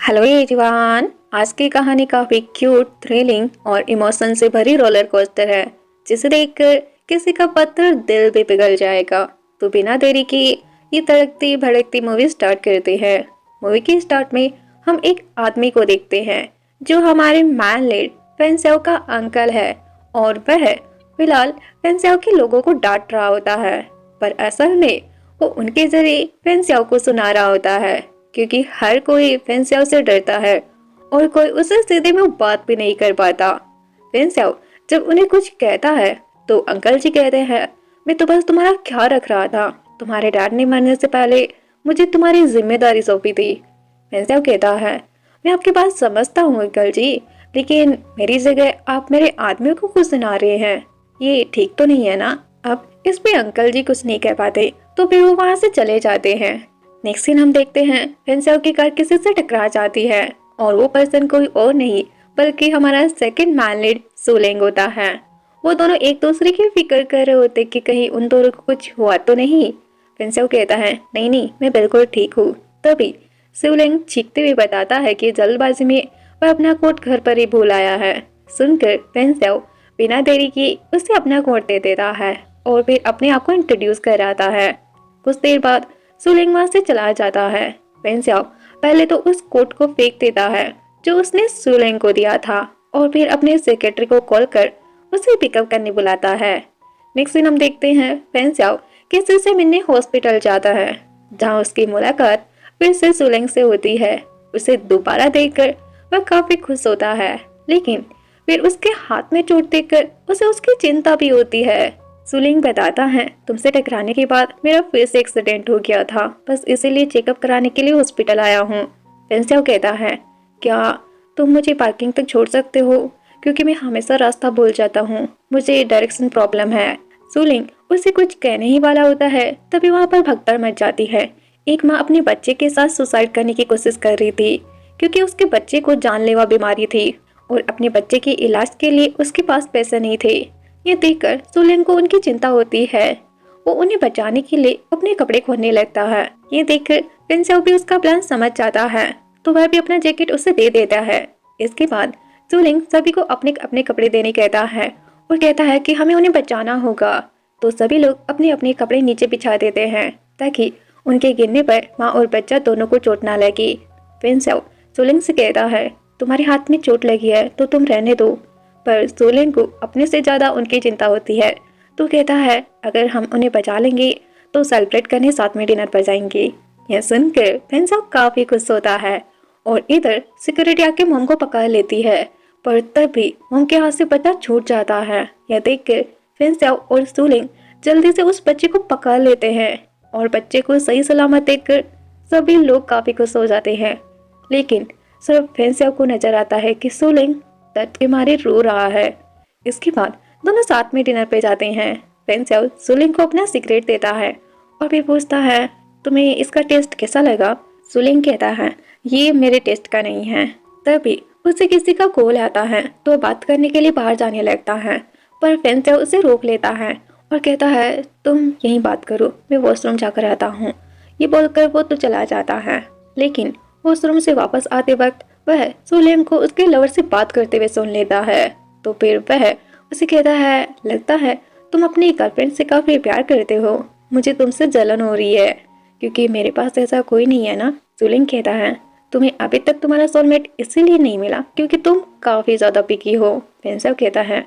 Hello everyone. आज की कहानी काफी क्यूट, थ्रिलिंग और इमोशन से भरी रोलर कोस्टर है, जिसे देखकर किसी का पत्थर दिल भी पिघल जाएगा। तो बिना देरी के ये तड़कती भड़कती मूवी स्टार्ट करते हैं। मूवी के स्टार्ट में हम एक आदमी को देखते हैं जो हमारे मैन लीड फेंसेओ का अंकल है, और वह फिलहाल फेंसेओ के लोगों को डांट रहा होता है। पर असल में वो उनके जरिए फेंसेओ को सुना रहा होता है, क्योंकि हर कोई फेंसेओ से डरता है और कोई उसे सीधे में बात भी नहीं कर पाता। फेंसेओ जब उन्हें कुछ कहता है तो अंकल जी कहते हैं, मैं तो बस तुम्हारा ख्याल रख रहा था, तुम्हारे डैड ने मरने से पहले मुझे तुम्हारी जिम्मेदारी सौंपी थी। फेंसेओ कहता है, मैं आपकी बात समझता हूँ अंकल जी, लेकिन मेरी जगह आप मेरे आदमियों को कुछ सुना रहे हैं, ये ठीक तो नहीं है ना। अब इस पे अंकल जी कुछ नहीं कह पाते, तो फिर वो वहाँ से चले जाते हैं। नेक्स्ट सीन हम देखते हैं फेंसेओ की कार किसी से टकरा जाती है, और वो पर्सन कोई और नहीं बल्कि हमारा सेकंड मैन लीड सुलेंग होता है। वो दोनों एक दूसरे की फिक्र कर रहे होते कि कहीं उन दोनों को कुछ हुआ तो नहीं। फेंसेओ कहता है, नहीं नहीं, मैं बिल्कुल ठीक हूँ। तभी सुलेंग चीखते हुए बताता है कि जल्दबाजी में वह अपना कोट घर पर ही भूल आया है। सुनकर फेंसेओ बिना देरी की उसे अपना कोट दे देता है और फिर अपने आप को इंट्रोड्यूस कराता है। कुछ देर बाद सुलेंग वहां से चला जाता है। फेंसेओ पहले तो उस कोट को फेंक देता है जो उसने सुलेंग को दिया था, और फिर अपने सेक्रेटरी को कॉल कर उसे पिकअप करने बुलाता है। नेक्स्ट दिन हम देखते हैं फेंसेओ किसी से मिलने हॉस्पिटल जाता है, जहां उसकी मुलाकात फिर से सुलेंग से होती है। उसे दोबारा देखकर वह काफी खुश होता है, लेकिन फिर उसके हाथ में चोट देखकर उसे उसकी चिंता भी होती है। सुलिंग बताता है, तुमसे टकराने के बाद मेरा फिर से एक्सीडेंट हो गया था, बस इसीलिए चेकअप कराने के लिए हॉस्पिटल आया हूँ। फेंसेओ कहता है, क्या तुम मुझे पार्किंग तक छोड़ सकते हो, क्योंकि मैं हमेशा रास्ता भूल जाता हूँ, मुझे डायरेक्शन प्रॉब्लम है। सुलिंग उसे कुछ कहने ही वाला होता है, तभी वहाँ पर भगदड़ मच जाती है। एक माँ अपने बच्चे के साथ सुसाइड करने की कोशिश कर रही थी, क्योंकि उसके बच्चे को जानलेवा बीमारी थी और अपने बच्चे के इलाज के लिए उसके पास पैसे नहीं थे। ये देखकर सुलेंग को उनकी चिंता होती है। वो उन्हें बचाने के लिए अपने कपड़े खोलने लगता है। ये देखकर फेंसेओ भी उसका प्लान समझ जाता है, तो वह भी अपना जैकेट उसे दे देता है। इसके बाद सुलेंग सभी को अपने अपने कपड़े देने कहता है और कहता है कि हमें उन्हें बचाना होगा। तो सभी लोग अपने अपने कपड़े नीचे बिछा देते हैं, ताकि उनके गिरने पर माँ और बच्चा दोनों को चोट ना लगे। फेंसेओ सुलेंग से कहता है, तुम्हारे हाथ में चोट लगी है तो तुम रहने दो। पर सुलेंग को अपने से ज्यादा उनकी चिंता होती है, तो कहता है, अगर हम उन्हें बचा लेंगे तो सेलिब्रेट करने साथ में डिनर पर जाएंगे। यह सुनकर फेंसेओ काफी खुश होता है, और इधर सिक्योरिटी आके मोम को पकड़ लेती है, पर तभी मोम के हाथ से बच्चा छूट जाता है। यह देखकर फेंसेओ और सुलेंग जल्दी से उस बच्चे को पकड़ लेते हैं, और बच्चे को सही सलामत देखकर सभी लोग काफी खुश हो जाते हैं। लेकिन सिर्फ फेंसेओ को नजर आता है कि सुलेंग दर्द के मारे रो रहा है। इसके बाद दोनों साथ में डिनर पे जाते हैं। फेंसेओ सुलिंग को अपना सिगरेट देता है और फिर पूछता है, तुम्हें इसका टेस्ट कैसा लगा। सुलिंग कहता है, ये मेरे टेस्ट का नहीं है। तभी उसे किसी का कॉल आता है, तो बात करने के लिए बाहर जाने लगता है, पर फेंसेओ उसे रोक लेता है और कहता है, तुम यहीं बात करो, मैं वॉशरूम जाकर आता हूँ। ये बोलकर वो तो चला जाता है, लेकिन वॉशरूम से वापस आते वक्त वह सुलेंग को उसके लवर से बात करते हुए सुन लेता है। तो फिर वह उसे कहता है, लगता है तुम अपनी गर्लफ्रेंड से काफी प्यार करते हो, मुझे तुमसे जलन हो रही है, क्योंकि मेरे पास ऐसा कोई नहीं है ना। सुलेंग कहता है, तुम्हें अभी तक तुम्हारा सोलमेट इसीलिए नहीं मिला क्योंकि तुम काफी ज्यादा पिकी हो। फेंसेओ कहता है,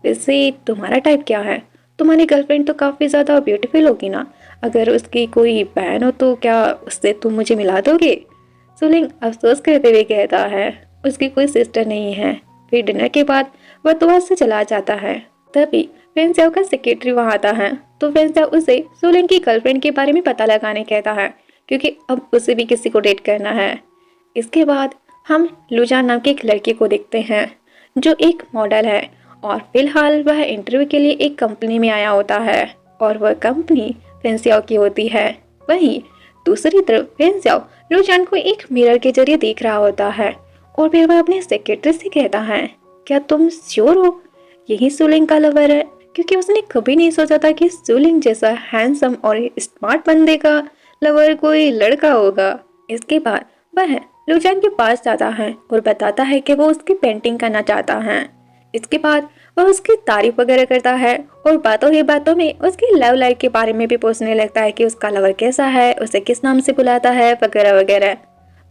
वैसे तुम्हारा टाइप क्या है, तुम्हारी गर्लफ्रेंड तो काफी ज्यादा ब्यूटीफुल होगी ना, अगर उसकी कोई बहन हो तो क्या उससे तुम मुझे मिला दोगे। सुलिंग अफसोस करते हुए कहता है, उसकी कोई सिस्टर नहीं है। फिर डिनर के बाद वह तो वहां से चला जाता है। तभी फेंसेओ का सेक्रेटरी वहां आता है, तो फेंसेओ उसे सुलिंग की गर्लफ्रेंड के बारे में पता लगाने कहता है, क्योंकि अब उसे भी किसी को डेट करना है। इसके बाद हम लुजान नाम की एक लड़की को देखते हैं, जो एक मॉडल है, और फिलहाल वह इंटरव्यू के लिए एक कंपनी में आया होता है, और वह कंपनी फेंसेओ की होती है। वहीं दूसरी तरफ फेंसेओ लुजान को एक मिरर के जरिए देख रहा होता है, और फिर वह अपने सेक्रेटरी से कहता है, क्या तुम श्योर हो यही सुलिंग का लवर है, क्योंकि उसने कभी नहीं सोचा था कि सुलिंग जैसा हैंडसम और स्मार्ट बंदे का लवर कोई लड़का होगा। इसके बाद वह लुजान के पास जाता है और बताता है कि वो उसकी पेंटिंग करना चाहता है। इसके बाद वह उसकी तारीफ वगैरह करता है और बातों ही बातों में उसकी लव लाइफ के बारे में भी पूछने लगता है कि उसका लवर कैसा है, उसे किस नाम से बुलाता है वगैरह वगैरह।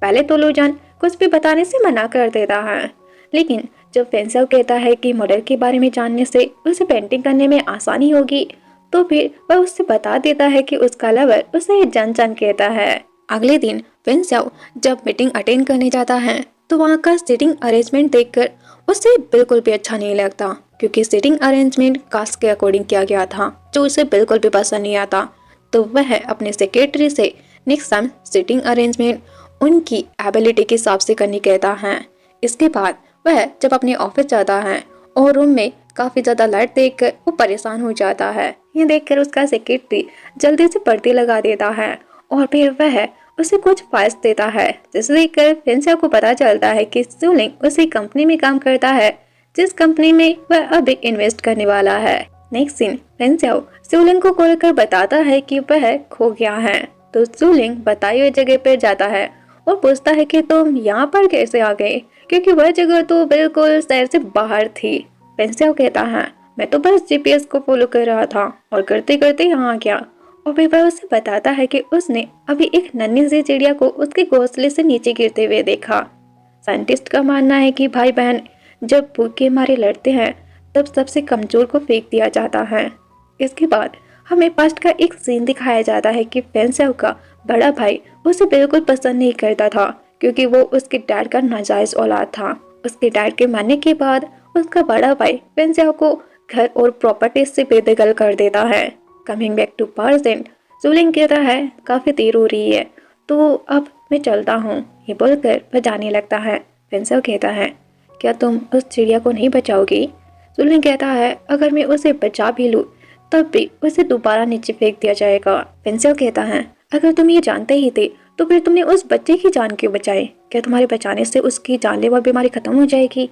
पहले तो लुजान कुछ भी बताने से मना कर देता है, लेकिन जब फेंसियाओ कहता है कि मॉडल के बारे में जानने से उसे पेंटिंग करने में आसानी होगी, तो फिर वह उससे बता देता है कि उसका लवर उसे जन जन कहता है। अगले दिन फेंसियाओ जब मीटिंग अटेंड करने जाता है तो वहाँ का सीटिंग अरेंजमेंट देखकर उसे बिल्कुल भी अच्छा नहीं लगता, क्योंकि सीटिंग अरेंजमेंट कास्ट के अकॉर्डिंग किया गया था, जो उसे बिल्कुल भी पसंद नहीं आता। तो वह अपने सेक्रेटरी से नेक्स्ट टाइम सीटिंग अरेंजमेंट उनकी एबिलिटी के हिसाब से करने कहता है। इसके बाद वह जब अपने ऑफिस जाता है और रूम में काफी ज्यादा लाइट देखकर वो परेशान हो जाता है। ये देखकर उसका सेक्रेटरी जल्दी से पर्दे लगा देता है और फिर वह उसे कुछ फाइल्स देता है, जिसे देखकर फेंसियाओ को पता चलता है कि सूलिंग उसी कंपनी में काम करता है जिस कंपनी में वह अभी इन्वेस्ट करने वाला है। नेक्स्ट सीन, फेंसियाओ सूलिंग को कॉल कर बताता है कि वह खो गया है। तो सूलिंग बताई हुई जगह पर जाता है और पूछता है कि तुम यहाँ पर कैसे आ गए, क्योंकि वह जगह तो बिल्कुल शहर से बाहर थी। फेंसियाओ कहता है मैं तो बस जीपीएस को फॉलो कर रहा था और करते करते यहाँ आ गया। और फिर वह उसे बताता है कि उसने अभी एक नन्ही सी चिड़िया को उसके घोंसले से नीचे गिरते हुए देखा। साइंटिस्ट का मानना है कि भाई बहन जब भूख के मारे लड़ते हैं तब सबसे कमजोर को फेंक दिया जाता है। इसके बाद हमें पास्ट का एक सीन दिखाया जाता है कि फेंसियाओ का बड़ा भाई उसे बिल्कुल पसंद नहीं करता था, क्योंकि वो उसके डैड का नाजायज औलाद था। उसके डैड के मरने के बाद उसका बड़ा भाई फेंसियाओ को घर और प्रॉपर्टी से बेदखल कर देता है। कमिंग बैक टू प्रेजेंट, सूलिंग कहता है काफी देर हो रही है तो अब मैं चलता हूँ। ये बोलकर वह जाने लगता है। फेंसियाओ कहता है क्या तुम उस चिड़िया को नहीं बचाओगी? सूलिंग कहता है अगर मैं उसे बचा भी लूँ तब भी उसे दोबारा नीचे फेंक दिया जाएगा। फेंसियाओ कहता है अगर तुम ये जानते ही थे तो फिर तुमने उस बच्चे की जान क्यों बचाई? क्या तुम्हारे बचाने से उसकी जानलेवा बीमारी खत्म हो जाएगी?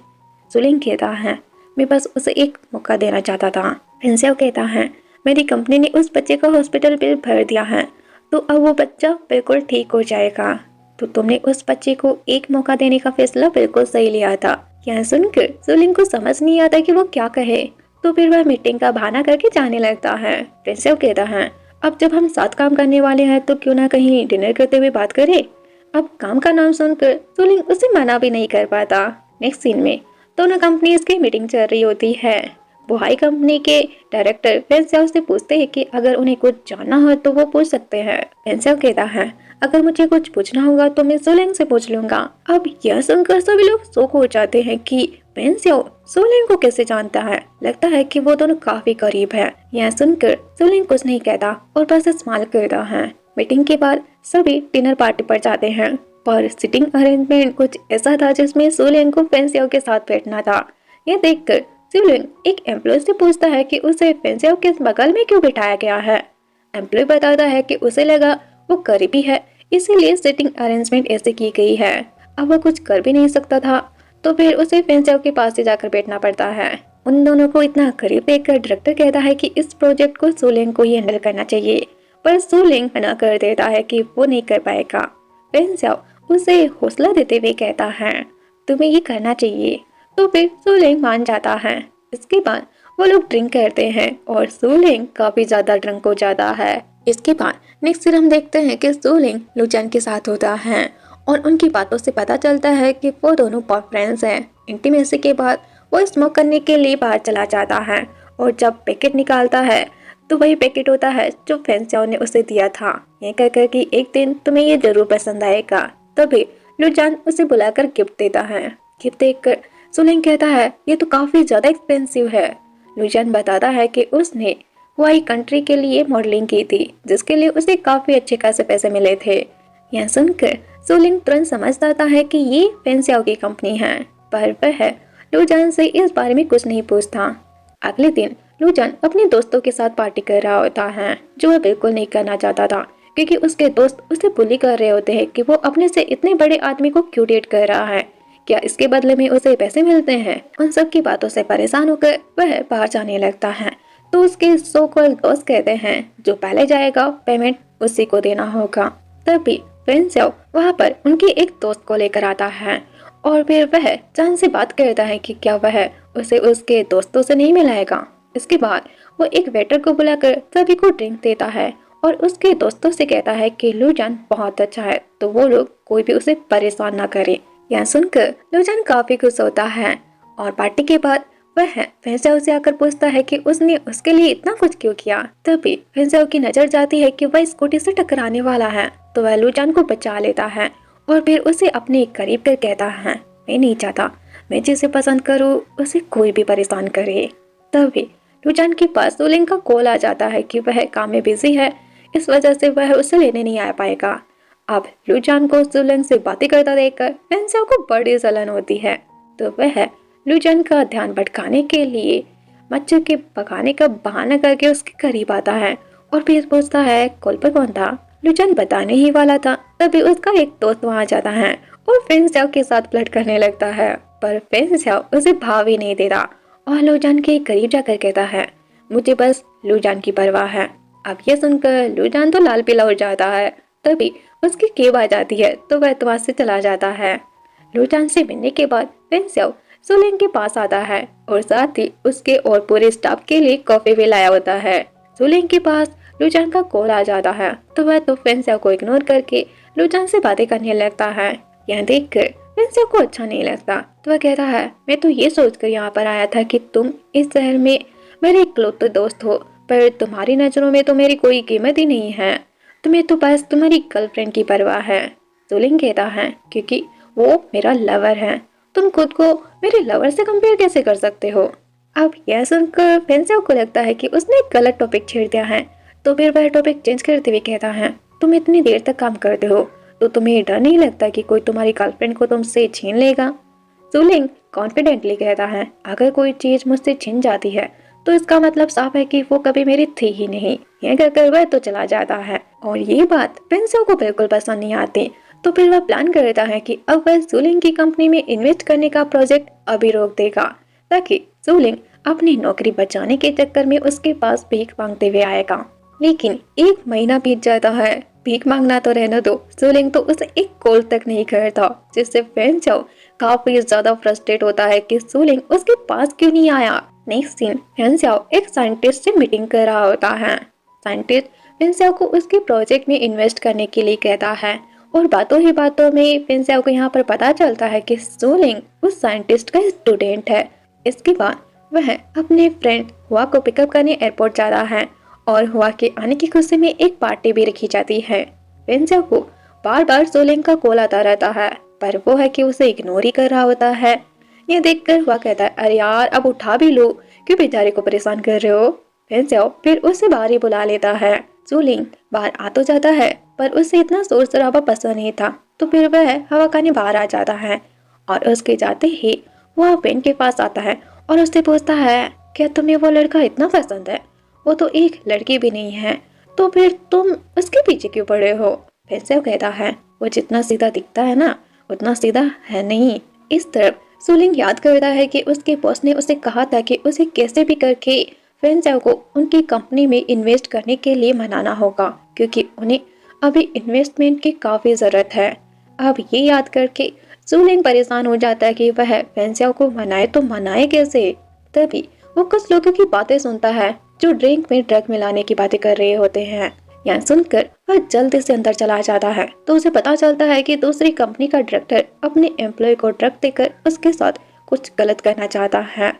सूलिंग कहता है मैं बस उसे एक मौका देना चाहता था। फेंसियाओ कहता है मेरी कंपनी ने उस बच्चे का हॉस्पिटल बिल भर दिया है तो अब वो बच्चा बिल्कुल ठीक हो जाएगा। तो तुमने उस बच्चे को एक मौका देने का फैसला बिल्कुल सही लिया था। यह सुनकर सूलिंग को समझ नहीं आता कि वो क्या कहे, तो फिर वह मीटिंग का बहाना करके जाने लगता है। फेंसियाओ कहता है अब जब हम साथ काम करने वाले हैं तो क्यों ना कहीं डिनर करते हुए बात करें। अब काम का नाम सुनकर सूलिंग उसे मना भी नहीं कर पाता। नेक्स्ट सीन में दोनों कंपनीज की मीटिंग चल रही होती है। वो हाई कंपनी के डायरेक्टर फेंसियाओ से पूछते हैं कि अगर उन्हें कुछ जानना हो तो वो पूछ सकते हैं। फेंसियाओ कहता है अगर मुझे कुछ पूछना होगा तो मैं सूलिंग से पूछ लूंगा। अब यह सुनकर सभी लोग शॉक हो जाते हैं कि फेंसियाओ सूलिंग को कैसे जानता है। लगता है कि वो दोनों काफी करीब है। यह सुनकर सूलिंग कुछ नहीं कहता और बस स्माइल करता है। मीटिंग के बाद सभी डिनर पार्टी पर जाते हैं, पर सिटिंग अरेंजमेंट कुछ ऐसा था जिसमें सूलिंग को फेंसियाओ के साथ बैठना था। यह देखकर सूलिंग एक एम्प्लॉय से पूछता है कि उसे फेंसियाओ के बगल में क्यों बिठाया गया है। एम्प्लॉय बताता है कि उसे लगा वो करीबी है इसीलिए सिटिंग अरेंजमेंट ऐसे की गई है। अब वो कुछ कर भी नहीं सकता था तो फिर उसे फेंसियाओ के पास ही जाकर बैठना पड़ता है। उन दोनों को इतना करीब देखकर डायरेक्टर कहता है कि इस प्रोजेक्ट को सूलिंग को ही हैंडल करना चाहिए, पर सूलिंग मना कर देता है कि वो नहीं कर पाएगा। फेंसियाओ उसे हौसला देते हुए कहता है तुम्हें ये करना चाहिए, तो फिर सूलिंग मान जाता है। इसके बाद वो लोग ड्रिंक करते हैं और सूलिंग काफी ज्यादा ड्रंक हो जाता है। इसके बाद नेक्स्ट सीन हम देखते हैं कि सूलिंग लुचान के साथ होता है और उनकी बातों से पता चलता है कि वो दोनों बॉयफ्रेंड्स हैं। इंटीमेसी के बाद वो स्मोक करने के लिए बाहर चला जाता है और जब पैकेट निकालता है तो वही पैकेट होता है जो फेंसियाओ ने उसे दिया था। ये कहकर कि एक दिन तुम्हें ये जरूर पसंद आएगा। तभी लुचान उसे बुलाकर गिफ्ट देता है। गिफ्ट देखकर सूलिंग कहता है ये तो काफी ज्यादा एक्सपेंसिव है। लुचान बताता है कि उसने वाई कंट्री के लिए मॉडलिंग की थी जिसके लिए उसे काफी अच्छे खासे पैसे मिले थे। यह सुनकर सूलिंग तुरंत समझ जाता है कि ये फेंसियाओ की कंपनी है, पर वह लुचान से इस बारे में कुछ नहीं पूछता। अगले दिन लुचान अपने दोस्तों के साथ पार्टी कर रहा होता है, जो वह बिल्कुल नहीं करना चाहता था, क्योंकि उसके दोस्त उसे बुली कर रहे होते हैं कि वो अपने से इतने बड़े आदमी को क्यों डेट कर रहा है, क्या इसके बदले में उसे पैसे मिलते हैं। उन सब की बातों से परेशान होकर वह बाहर जाने लगता है तो उसके सो कॉल्ड दोस्त कहते हैं जो पहले जाएगा पेमेंट उसी को देना होगा। तभी फेंसियाओ वहाँ पर उनके एक दोस्त को लेकर आता है और फिर वह चान से बात करता है कि क्या वह उसे उसके दोस्तों से नहीं मिलाएगा। इसके बाद वो एक वेटर को बुलाकर सभी को ड्रिंक देता है और उसके दोस्तों से कहता है कि लूजान बहुत अच्छा है, तो वो लोग कोई भी उसे परेशान ना करे। यह सुनकर लूजान काफी खुश होता है और पार्टी के बाद वह फेंसियाओ से आकर पूछता है कि उसने उसके लिए इतना कुछ क्यों किया। तभी फेंसियाओ की नजर जाती है कि वह स्कूटी से टकराने वाला है, तो वह लूजान को बचा लेता है और फिर उसे अपने करीब कर कहता है, मैं नहीं चाहता मैं जिसे पसंद करूँ उसे कोई भी परेशान करे। तभी लूजान के पास सुलिंग का कॉल आ जाता है कि वह काम में बिजी है, इस वजह से वह उसे लेने नहीं आ पाएगा। अब लूजान को सुलिंग से बातें करता देखकर फेंसियाओ को बड़ी जलन होती है, तो वह लूजान का ध्यान भटकाने के लिए मच्छर के पकाने का बहाना करके उसके करीब आता है और फिर पूछता है कॉल पर कौन था। लूजान बताने ही वाला था, तभी उसका एक दोस्त वहां जाता है और फेंसियाओ के साथ फ्लर्ट करने लगता है, पर फेंसियाओ उसे भाव ही नहीं देता और लूजान के करीब जाकर कहता है, मुझे बस लूजान की परवाह है। अब यह सुनकर लूजान तो लाल पीला हो जाता है। तभी उसकी केब आ जाती है, तो वह वहां से चला जाता है। लूजान से मिलने के बाद फेंसियाओ सुलिंग के पास आता है और साथ ही उसके और पूरे स्टाफ के लिए कॉफी भी लाया होता है। सुलिंग के पास लूजान का कॉल आ जाता है, तो वह तो फेंसियाओ को इग्नोर करके लूजान से बातें करने लगता है। यह देखकर फेंसियाओ को अच्छा नहीं लगता, तो वह कहता है, मैं तो ये सोचकर यहाँ पर आया था कि तुम इस शहर में मेरे इकलौते दोस्त हो, पर तुम्हारी नजरों में तो मेरी कोई कीमत ही नहीं है। तुम्हें तो बस तुम्हारी गर्लफ्रेंड की परवाह है। सुलिंग कहता है, क्योंकि वो मेरा लवर है। तुम खुद को मेरे लवर से कंपेयर कैसे कर सकते हो। अब यह सुनकर फेंसियाओ को लगता है कि उसने एक गलत टॉपिक छेड़ दिया है, तो फिर वह टॉपिक चेंज करते हुए कहता है, तुम इतनी देर तक काम करते हो तो तुम्हें डर नहीं लगता कि कोई तुम्हारी गर्लफ्रेंड को तुमसे छीन लेगा। सुलिंग कॉन्फिडेंटली कहता है, अगर कोई चीज मुझसे छिन जाती है तो इसका मतलब साफ है कि वो कभी मेरी थी ही नहीं। यह कहकर वह तो चला जाता है और ये बात फेंसियाओ को बिल्कुल पसंद नहीं आती, तो फिर वह प्लान करता है कि अब वह सुलिंग की कंपनी में इन्वेस्ट करने का प्रोजेक्ट अभी रोक देगा, ताकि सुलिंग अपनी नौकरी बचाने के चक्कर में उसके पास भीख मांगते हुए आएगा। लेकिन एक महीना बीत जाता है, भीख मांगना तो रहने दो, सुलिंग तो उसे एक कॉल तक नहीं करता, जिससे फेंसियाओ काफी ज्यादा फ्रस्ट्रेट होता है कि सुलिंग उसके पास क्यों नहीं आया। नेक्स्ट सीन, फेंसियाओ एक साइंटिस्ट से मीटिंग कर रहा होता है। साइंटिस्ट फेंसियाओ को उसके प्रोजेक्ट में इन्वेस्ट करने के लिए कहता है और बातों ही बातों में फेंसियाओ को यहाँ पर पता चलता है कि सुलिंग उस साइंटिस्ट का स्टूडेंट है। इसके बाद वह अपने फ्रेंड हुआ को पिकअप करने एयरपोर्ट जा रहा है और हुआ के आने की खुशी में एक पार्टी भी रखी जाती है। फेंसियाओ को बार बार सुलिंग का कॉल आता रहता है, पर वो है कि उसे इग्नोर ही कर रहा होता है। ये देखकर हुआ कहता है, अरे यार अब उठा भी लो, क्यों बेचारे को परेशान कर रहे हो। फेंसियाओ फिर उसे बाहर ही बुला लेता है। सुलिंग बाहर आ तो जाता है, पर उसे इतना शोर शराबा पसंद नहीं था, तो फिर वह हवा खाने बाहर आ जाता है और उसके जाते ही वह पेन के पास आता है और उससे पूछता है, क्या तुम्हें वो लड़का इतना पसंद है? वो तो एक लड़की भी नहीं है, तो फिर तुम उसके पीछे क्यों पड़े हो? फेंसियाओ कहता है, वो जितना सीधा दिखता है ना उतना सीधा है नहीं। इस तरफ सुलिंग याद करता है कि उसके बॉस ने उसे कहा था कि उसे कैसे भी करके फेंसियाओ को उनकी कंपनी में इन्वेस्ट करने के लिए मनाना होगा, क्योंकि उन्हें अभी इन्वेस्टमेंट की काफी जरूरत है। अब ये याद करके सुलिंग परेशान हो जाता है कि वह फेंसियाओ को मनाए तो मनाए कैसे। तभी वो कुछ लोगों की बातें सुनता है जो ड्रिंक में ड्रग मिलाने की बातें कर रहे होते हैं। यह सुनकर वह जल्दी से अंदर चला जाता है, तो उसे पता चलता है कि दूसरी कंपनी का डायरेक्टर अपने एम्प्लॉय को ड्रग देकर उसके साथ कुछ गलत करना चाहता है।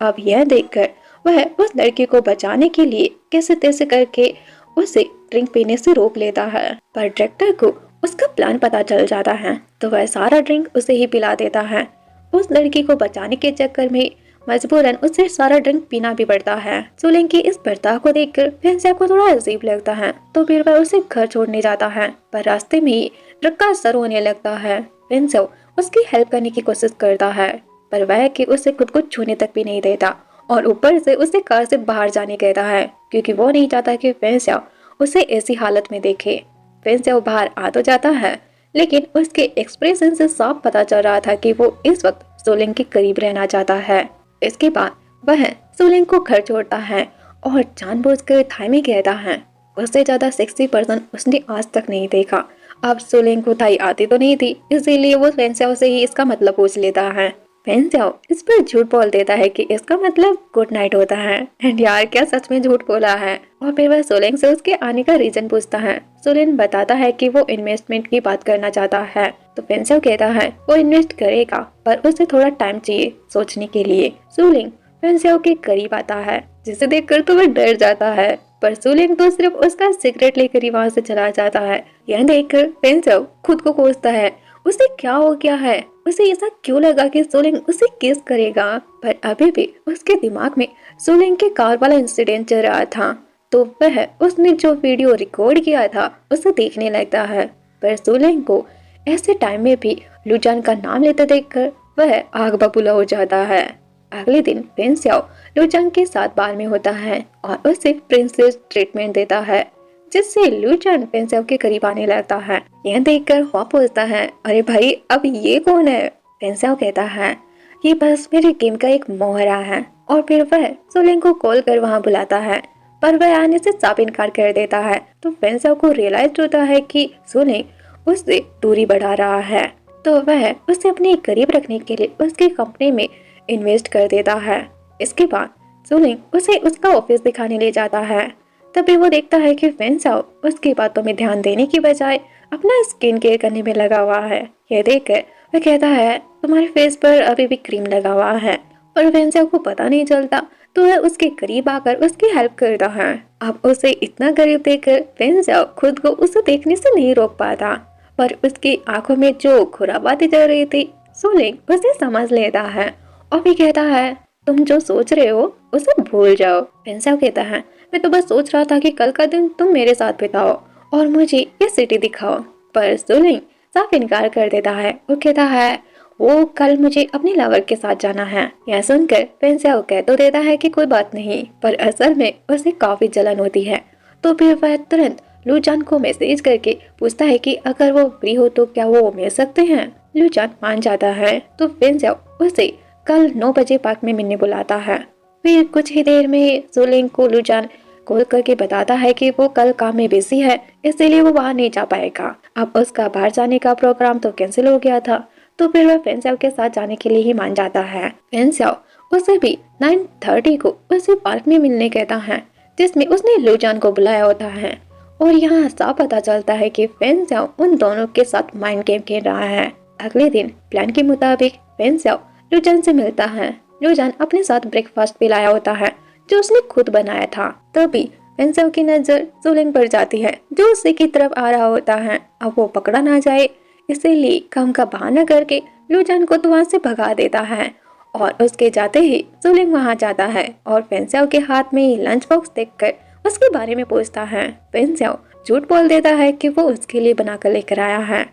अब यह देखकर वह उस लड़की को बचाने के लिए कैसे तैसे करके उसे ड्रिंक पीने से रोक लेता है, पर डायरेक्टर को उसका प्लान पता चल जाता है, तो वह सारा ड्रिंक उसे ही पिला देता है। उस लड़की को बचाने के चक्कर में मजबूरन उसे सारा ड्रिंक पीना भी पड़ता है। सुलिंग की इस बर्ताव को देखकर फेंसियाओ को थोड़ा अजीब लगता है, तो फिर वह उसे घर छोड़ने जाता है, पर रास्ते में ही ट्रक का असर होने लगता है। फेंसियाओ उसकी हेल्प करने की कोशिश करता है, पर वह कि उसे खुद को छूने तक भी नहीं देता और ऊपर से उसे कार से बाहर जाने कहता है, क्योंकि वो नहीं चाहता कि फेंसियाओ उसे ऐसी हालत में देखे। फेंसियाओ बाहर आ तो जाता है, लेकिन उसके एक्सप्रेशन से साफ पता चल रहा था कि वो इस वक्त सुलिंग के करीब रहना चाहता है। इसके बाद वह सुलिंग को घर छोड़ता है और जानबूझकर थाई में कहता है, उससे ज्यादा सेक्सी पर्सन उसने आज तक नहीं देखा। अब सुलिंग को थाई आती तो नहीं थी, इसीलिए वो फेंसियाओ से ही इसका मतलब पूछ लेता है। फेंसियाओ इस पर झूठ बोल देता है कि इसका मतलब गुड नाइट होता है। एंड यार क्या सच में झूठ बोला है। और फिर वह सुलिंग से उसके आने का रीजन पूछता है। सुलिंग बताता है कि वो इन्वेस्टमेंट की बात करना चाहता है। तो फेंसियाओ कहता है वो इन्वेस्ट करेगा पर उसे थोड़ा टाइम चाहिए सोचने के लिए। सुलिंग फेंसियाओ के करीब आता है, जिसे देखकर तो वह डर जाता है, पर सुलिंग तो सिर्फ उसका सिगरेट लेकर ही वहाँ से चला जाता है। यह देखकर फेंसियाओ खुद को कोसता है, उसे क्या हो गया है, उसे ऐसा क्यों लगा कि सुलिंग उसे किस करेगा। पर अभी भी उसके दिमाग में सुलिंग के कार वाला इंसिडेंट चल रहा था, तो वह उसने जो वीडियो रिकॉर्ड किया था उसे देखने लगता है। पर सुलिंग को ऐसे टाइम में भी लुजान का नाम लेते देखकर वह आग बबूला हो जाता है। अगले दिन फेंसियाओ लुजान के साथ बार में होता है और उसे प्रिंसेस ट्रीटमेंट देता है, जिससे लुजान फेंसियाओ के करीब आने लगता है। यह देखकर हुआ पूछता है, अरे भाई अब ये कौन है। फेंसियाओ कहता है ये बस मेरे गेम का एक मोहरा है। और फिर वह सुलिंग को कॉल कर वहाँ बुलाता है, पर वह आने से साफ इनकार कर देता है। तो फेंसियाओ को रियलाइज होता है कि सुलिंग उससे दूरी बढ़ा रहा है, तो वह उसे अपने करीब रखने के लिए उसकी कंपनी में इन्वेस्ट कर देता है। इसके बाद सुलिंग उसे उसका ऑफिस दिखाने ले जाता है। तभी वो देखता है कि फेंसियाओ उसकी बातों में ध्यान देने की बजाय अपना स्किन केयर करने में लगा हुआ है। यह देखकर वह कहता है तुम्हारे फेस पर अभी भी क्रीम लगा हुआ है। और फेंसियाओ को पता नहीं चलता, तो वह उसके करीब आकर उसकी हेल्प करता है। अब उसे इतना करीब देखकर फेंसियाओ खुद को उसे देखने से नहीं रोक पाता, पर उसकी आंखों में जो खुराबाती चल रही थी सुलिंग उसे समझ लेता है और भी कहता है तुम जो सोच रहे हो उसे भूल जाओ। फेंसियाओ कहता है मैं तो बस सोच रहा था कि कल का दिन तुम मेरे साथ बिताओ और मुझे ये सिटी दिखाओ। पर सुलिंग साफ इनकार कर देता है और कहता है वो कल मुझे अपने लवर के साथ जाना है। यह सुनकर फेंसियाओ कह तो देता है कि कोई बात नहीं, पर असल में उसे काफी जलन होती है। तो फिर वह तुरंत लुजान को मैसेज करके पूछता है कि अगर वो फ्री हो तो क्या वो मिल सकते हैं। लुजान मान जाता है, तो फेंसियाओ उसे कल 9 बजे पार्क में मिलने बुलाता है। फिर कुछ ही देर में सुलिंग को लुजान कॉल करके बताता है कि वो कल काम में बिजी है, इसीलिए वो बाहर नहीं जा पाएगा। अब उसका बाहर जाने का प्रोग्राम तो कैंसिल हो गया था, तो फिर वह फेंसियाओ के साथ जाने के लिए ही मान जाता है। फेंसियाओ उसे भी 9:30 को उसे पार्क में मिलने कहता है, जिसमें उसने लुजान को बुलाया होता है। और यहाँ साफ पता चलता है कि फेंसियाओ उन दोनों के साथ माइंड गेम खेल रहा है। अगले दिन प्लान के मुताबिक फेंसियाओ लुजान से मिलता है। लुजान अपने साथ ब्रेकफास्ट भी लाया होता है, जो उसने खुद बनाया था। तभी फेंसियाओ की नजर सुलिंग पर जाती है, जो उसी की तरफ आ रहा होता है। अब वो पकड़ा ना जाए, इसीलिए काम का बहाना करके लुजान को तो वहाँ से भगा देता है। और उसके जाते ही सुलिंग वहाँ जाता है और फेंसियाओ के हाथ में लंच बॉक्स देखकर उसके बारे में पूछता है। फेंसियाओ झूठ बोल देता है कि वो उसके लिए बनाकर लेकर आया है।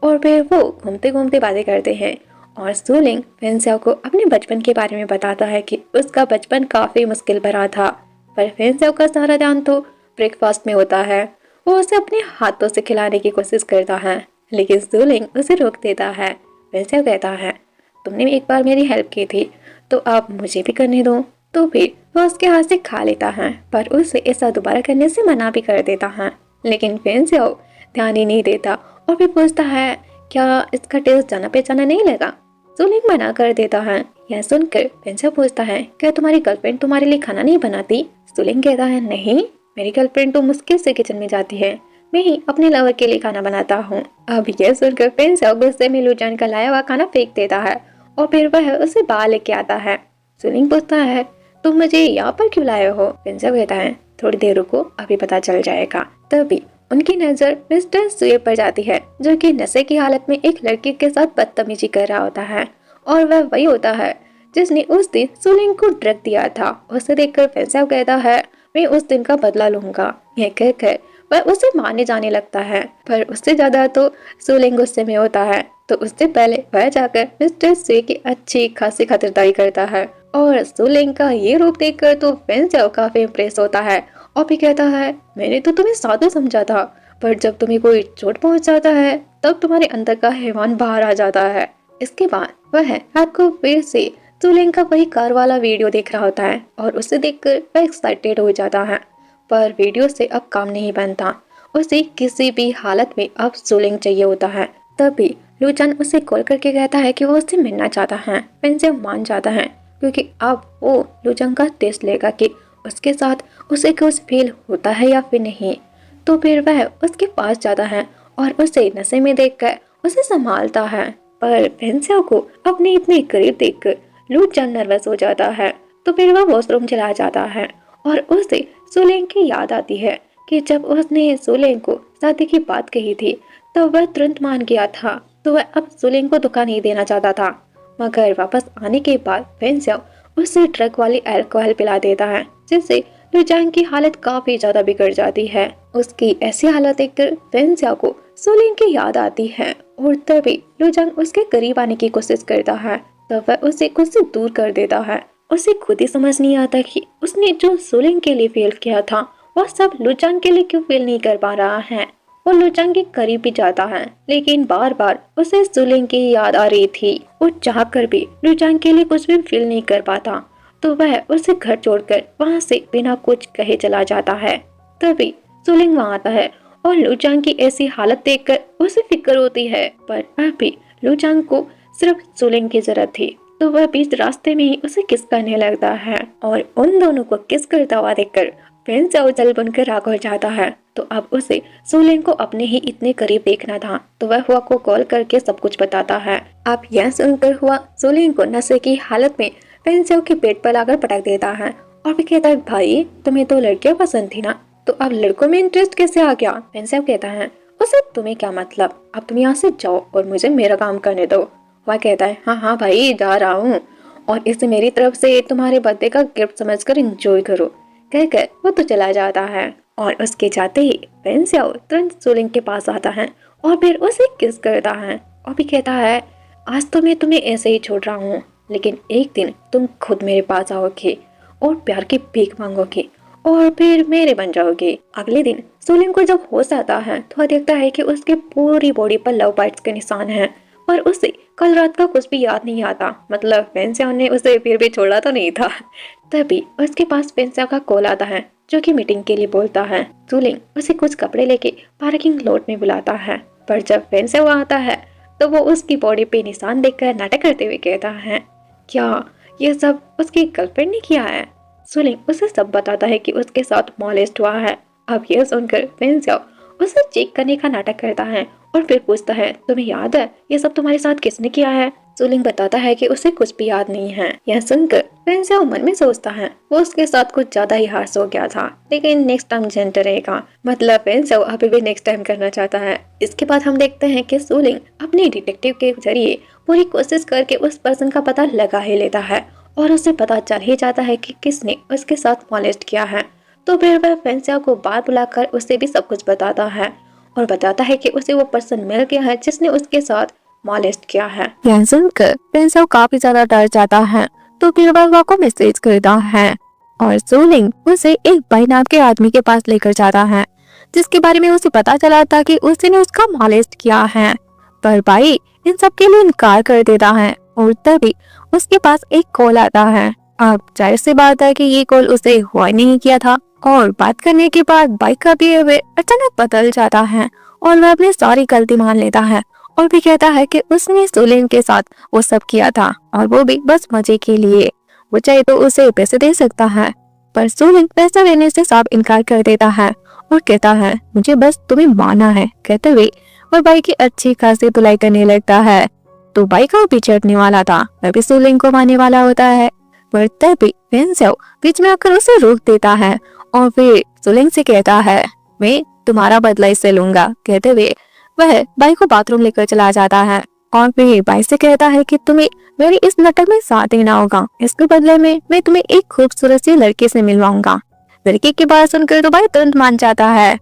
और फिर वो घूमते घूमते बातें करते हैं और सुलिंग फेंसियाओ को अपने बचपन के बारे में बताता है कि उसका बचपन काफी मुश्किल भरा था। पर फेंसियाओ का सारा ध्यान तो ब्रेकफास्ट में होता है। वो उसे अपने हाथों से खिलाने की कोशिश करता है, लेकिन सुलिंग उसे रोक देता है। फेंसियाओ कहता है तुमने एक बार मेरी हेल्प की थी, तो आप मुझे भी करने दो। तो फिर वो उसके हाथ से खा लेता है, पर उसे ऐसा दोबारा करने से मना भी कर देता है। लेकिन फेंसियाओ ध्यान ही नहीं देता और फिर पूछता है क्या इसका टेस्ट जाना पहचाना नहीं लगा। सुलिंग मना कर देता है। यह सुनकर फेंसियाओ पूछता है क्या तुम्हारी गर्लफ्रेंड तुम्हारे लिए खाना नहीं बनाती। सुलिंग कहता है नहीं, मेरी गर्लफ्रेंड तो मुश्किल से किचन में जाती है, मैं ही अपने लवर के लिए खाना बनाता हूँ। अब यह सुनकर फेंसियाओ गुस्से में लुजान का लाया हुआ खाना फेंक देता है और फिर वह उसे बाहर लेके आता है। सुलिंग पूछता है तुम मुझे यहाँ पर क्यों लाए हो। फेंसियाओ कहता है थोड़ी देर रुको, अभी पता चल जाएगा। तभी उनकी नजर मिस्टर सुए पर जाती है, जो कि नशे की हालत में एक लड़की के साथ बदतमीजी कर रहा होता है। और वह वही होता है जिसने उस दिन सुलिंग को ड्रग दिया था। उसे देखकर फेंसियाओ कहता है मैं उस दिन का बदला लूंगा। यह कहकर वह उसे मारने जाने लगता है, पर उससे ज्यादा तो सुलिंग गुस्से में होता है। तो उससे पहले वह जाकर मिस्टर सुए की अच्छी खासी खातिरदारी करता है। और सुलिंग का ये रूप देखकर तो फेंसियाओ काफी इम्प्रेस होता है और भी कहता है मैंने तो तुम्हें साधु समझा था, पर जब तुम्हें कोई चोट पहुंच जाता है तब तुम्हारे अंदर का हैवान बाहर आ जाता है। इसके बाद वह रात को फिर से सुलिंग का वही कार वाला वीडियो देख रहा होता है और उसे देखकर वह एक्साइटेड हो जाता है, पर वीडियो से अब काम नहीं बनता उसे किसी भी हालत में अब सुलिंग चाहिए होता है। तभी लूचान उसे कॉल करके कहता है कि वो उससे मिलना चाहता है। फेंगसेओ मान जाता है क्योंकि अब वो लूचान का टेस्ट लेगा कि उसके साथ उसे कुछ फील होता है या फिर नहीं। तो फिर वह उसके पास जाता है और उसे नशे में देखकर उसे संभालता है। पर फेंगसेओ को अपने इतने करीब देखकर लूचान नर्वस हो जाता है। तो फिर वह वॉशरूम चला जाता है और उसे सुलेंग की याद आती है कि जब उसने सुलेंग को शादी की बात कही थी तब वह तुरंत मान गया था। तो वह अब सुलेंग को धोखा नहीं देना चाहता था। मगर वापस आने के बाद फेंगसेओ उसे ड्रग वाली अल्कोहल पिला देता है, जिससे लुचांग की हालत काफी ज्यादा बिगड़ जाती है। उसकी ऐसी हालत देखकर फेंगसेओ को सुलेंग की याद आती है और तभी लुचांग उसके करीब आने की कोशिश करता है। तब वह उसे खुद से दूर कर देता है। उसे खुद ही समझ नहीं आता कि उसने जो सुलेंग के लिए फील किया था वह सब लुचांग के लिए क्यों फील नहीं कर पा रहा है। वो लुचांग के करीब भी जाता है लेकिन बार बार उसे सुलेंग की याद आ रही थी। वो चाह कर भी लुचांग के लिए कुछ भी फील नहीं कर पाता। तो वह उसे घर छोड़कर वहाँ से बिना कुछ कहे चला जाता है। तभी सुलेंग वहाँ आता है और लुचांग की ऐसी हालत देखकर उसे फिक्र होती है। पर अभी लुचांग को सिर्फ सुलेंग की जरूरत थी। तो वह बीच रास्ते में ही उसे किस करने लगता है और उन दोनों को किस करता हुआ देखकर फेंगसेओ जल बनकर आग हो जाता है। तो अब उसे सुलेंग को अपने ही इतने करीब देखना था। तो वह हुआ को कॉल करके सब कुछ बताता है। अब यह सुनकर हुआ सुलेंग को नशे की हालत में फेंगसेओ के पेट पर लाकर पटक देता है और भी कहता है, भाई तुम्हें तो लड़कियां पसंद थी ना, तो अब लड़कों में इंटरेस्ट कैसे आ गया। फेंगसेओ कहता है, उसे तुम्हें क्या मतलब, अब तुम यहाँ से जाओ और मुझे मेरा काम करने दो। वह कहता है, हाँ हाँ भाई जा रहा हूँ और इसे मेरी तरफ से तुम्हारे बर्थडे का गिफ्ट समझकर एंजॉय करो। कहकर वो तो चला जाता है और उसके जाते ही फेंगसेओ तुरंत सुलेंग के पास आता है और फिर उसे किस करता है और भी कहता है, आज तो मैं तुम्हें ऐसे ही छोड़ रहा हूँ, लेकिन एक दिन तुम खुद मेरे पास आओगे और प्यार की भीख मांगोगे और फिर मेरे बन जाओगे। अगले दिन सुलेंग को जब होश आता है तो वह देखता है कि उसके पूरी बॉडी पर लव बाइट्स के निशान हैं। पर उसे कल रात का कुछ भी याद नहीं आता, मतलब फेंगसेओ ने उसे फिर भी छोड़ा तो नहीं था। तभी उसके पास फेंगसेओ का कॉल आता है जो कि मीटिंग के लिए बोलता है। सुलेंग उसे कुछ कपड़े लेके पार्किंग लॉट में बुलाता है। पर जब फेंगसेओ आता है तो वो उसकी बॉडी पे निशान देखकर नाटक करते हुए कहता है, क्या ये सब उसकी गर्लफ्रेंड ने किया है। सुलेंग उसे सब बताता है कि उसके साथ मॉलेस्ट हुआ है। अब यह सुनकर फेंगसेओ उसे चेक करने का नाटक करता है और फिर पूछता है, तुम्हें याद है ये सब तुम्हारे साथ किसने किया है। सुलेंग बताता है कि उसे कुछ भी याद नहीं है। यह सुनकर फेंगसेओ मन में सोचता है वो उसके साथ कुछ ज्यादा ही हार्श हो गया था, लेकिन नेक्स्ट टाइम जेंटल रहेगा। मतलब फेंगसेओ अभी भी नेक्स्ट टाइम करना चाहता है। इसके बाद हम देखते हैं कि सुलेंग अपने डिटेक्टिव के जरिए पूरी कोशिश करके उस पर्सन का पता लगा ही लेता है और उसे पता चल ही जाता है कि किसने उसके साथ मॉलेस्ट किया है। तो फिर वह फेंगसेओ को बाहर बुलाकर उसे भी सब कुछ बताता है और बताता है कि उसे वो पर्सन मिल गया है जिसने उसके साथ मॉलेस्ट किया है। यह सुनकर फेंगसेओ काफी ज्यादा डर जाता है। तो फिर वह को मैसेज करता है और सुलेंग उसे एक भाई नाम के आदमी के पास लेकर जाता है जिसके बारे में उसे पता चला था कि उसने उसका मॉलेस्ट किया है। पर भाई इन सब के लिए इनकार कर देता है और तभी उसके पास एक कॉल आता है। अब जाहिर सी बात है कि ये कॉल उसे हुआ नहीं किया था और बात करने के बाद बाइक का बिहेवियर अचानक बदल जाता है और वह अपनी सारी गलती मान लेता है और भी कहता है कि उसने सुलेंग के साथ वो सब किया था और वो भी बस मजे के लिए। वो चाहे तो उसे पैसे दे सकता है, पर सुलेंग पैसा लेने से साफ इनकार कर देता है और कहता है, मुझे बस तुम्हें माना है। कहते हुए वह बाइक की अच्छी खासी धुलाई करने लगता है। तो बाइक का पीछे हटने वाला था, वह भी सुलेंग को मारने वाला होता है। पर तभी फेंगसेओ बीच में आकर उसे रोक देता है और फिर सुलेंग से कहता है, मैं तुम्हारा बदला इससे लूंगा। कहते हुए वह बाई को बाथरूम लेकर चला जाता है और फिर बाई से कहता है कि तुम्हें मेरी इस नाटक में साथ देना होगा, इसके बदले में मैं तुम्हें एक खूबसूरत सी लड़की से मिलवाऊंगा। लड़की की बात सुनकर तो बाई तुरंत मान जाता है।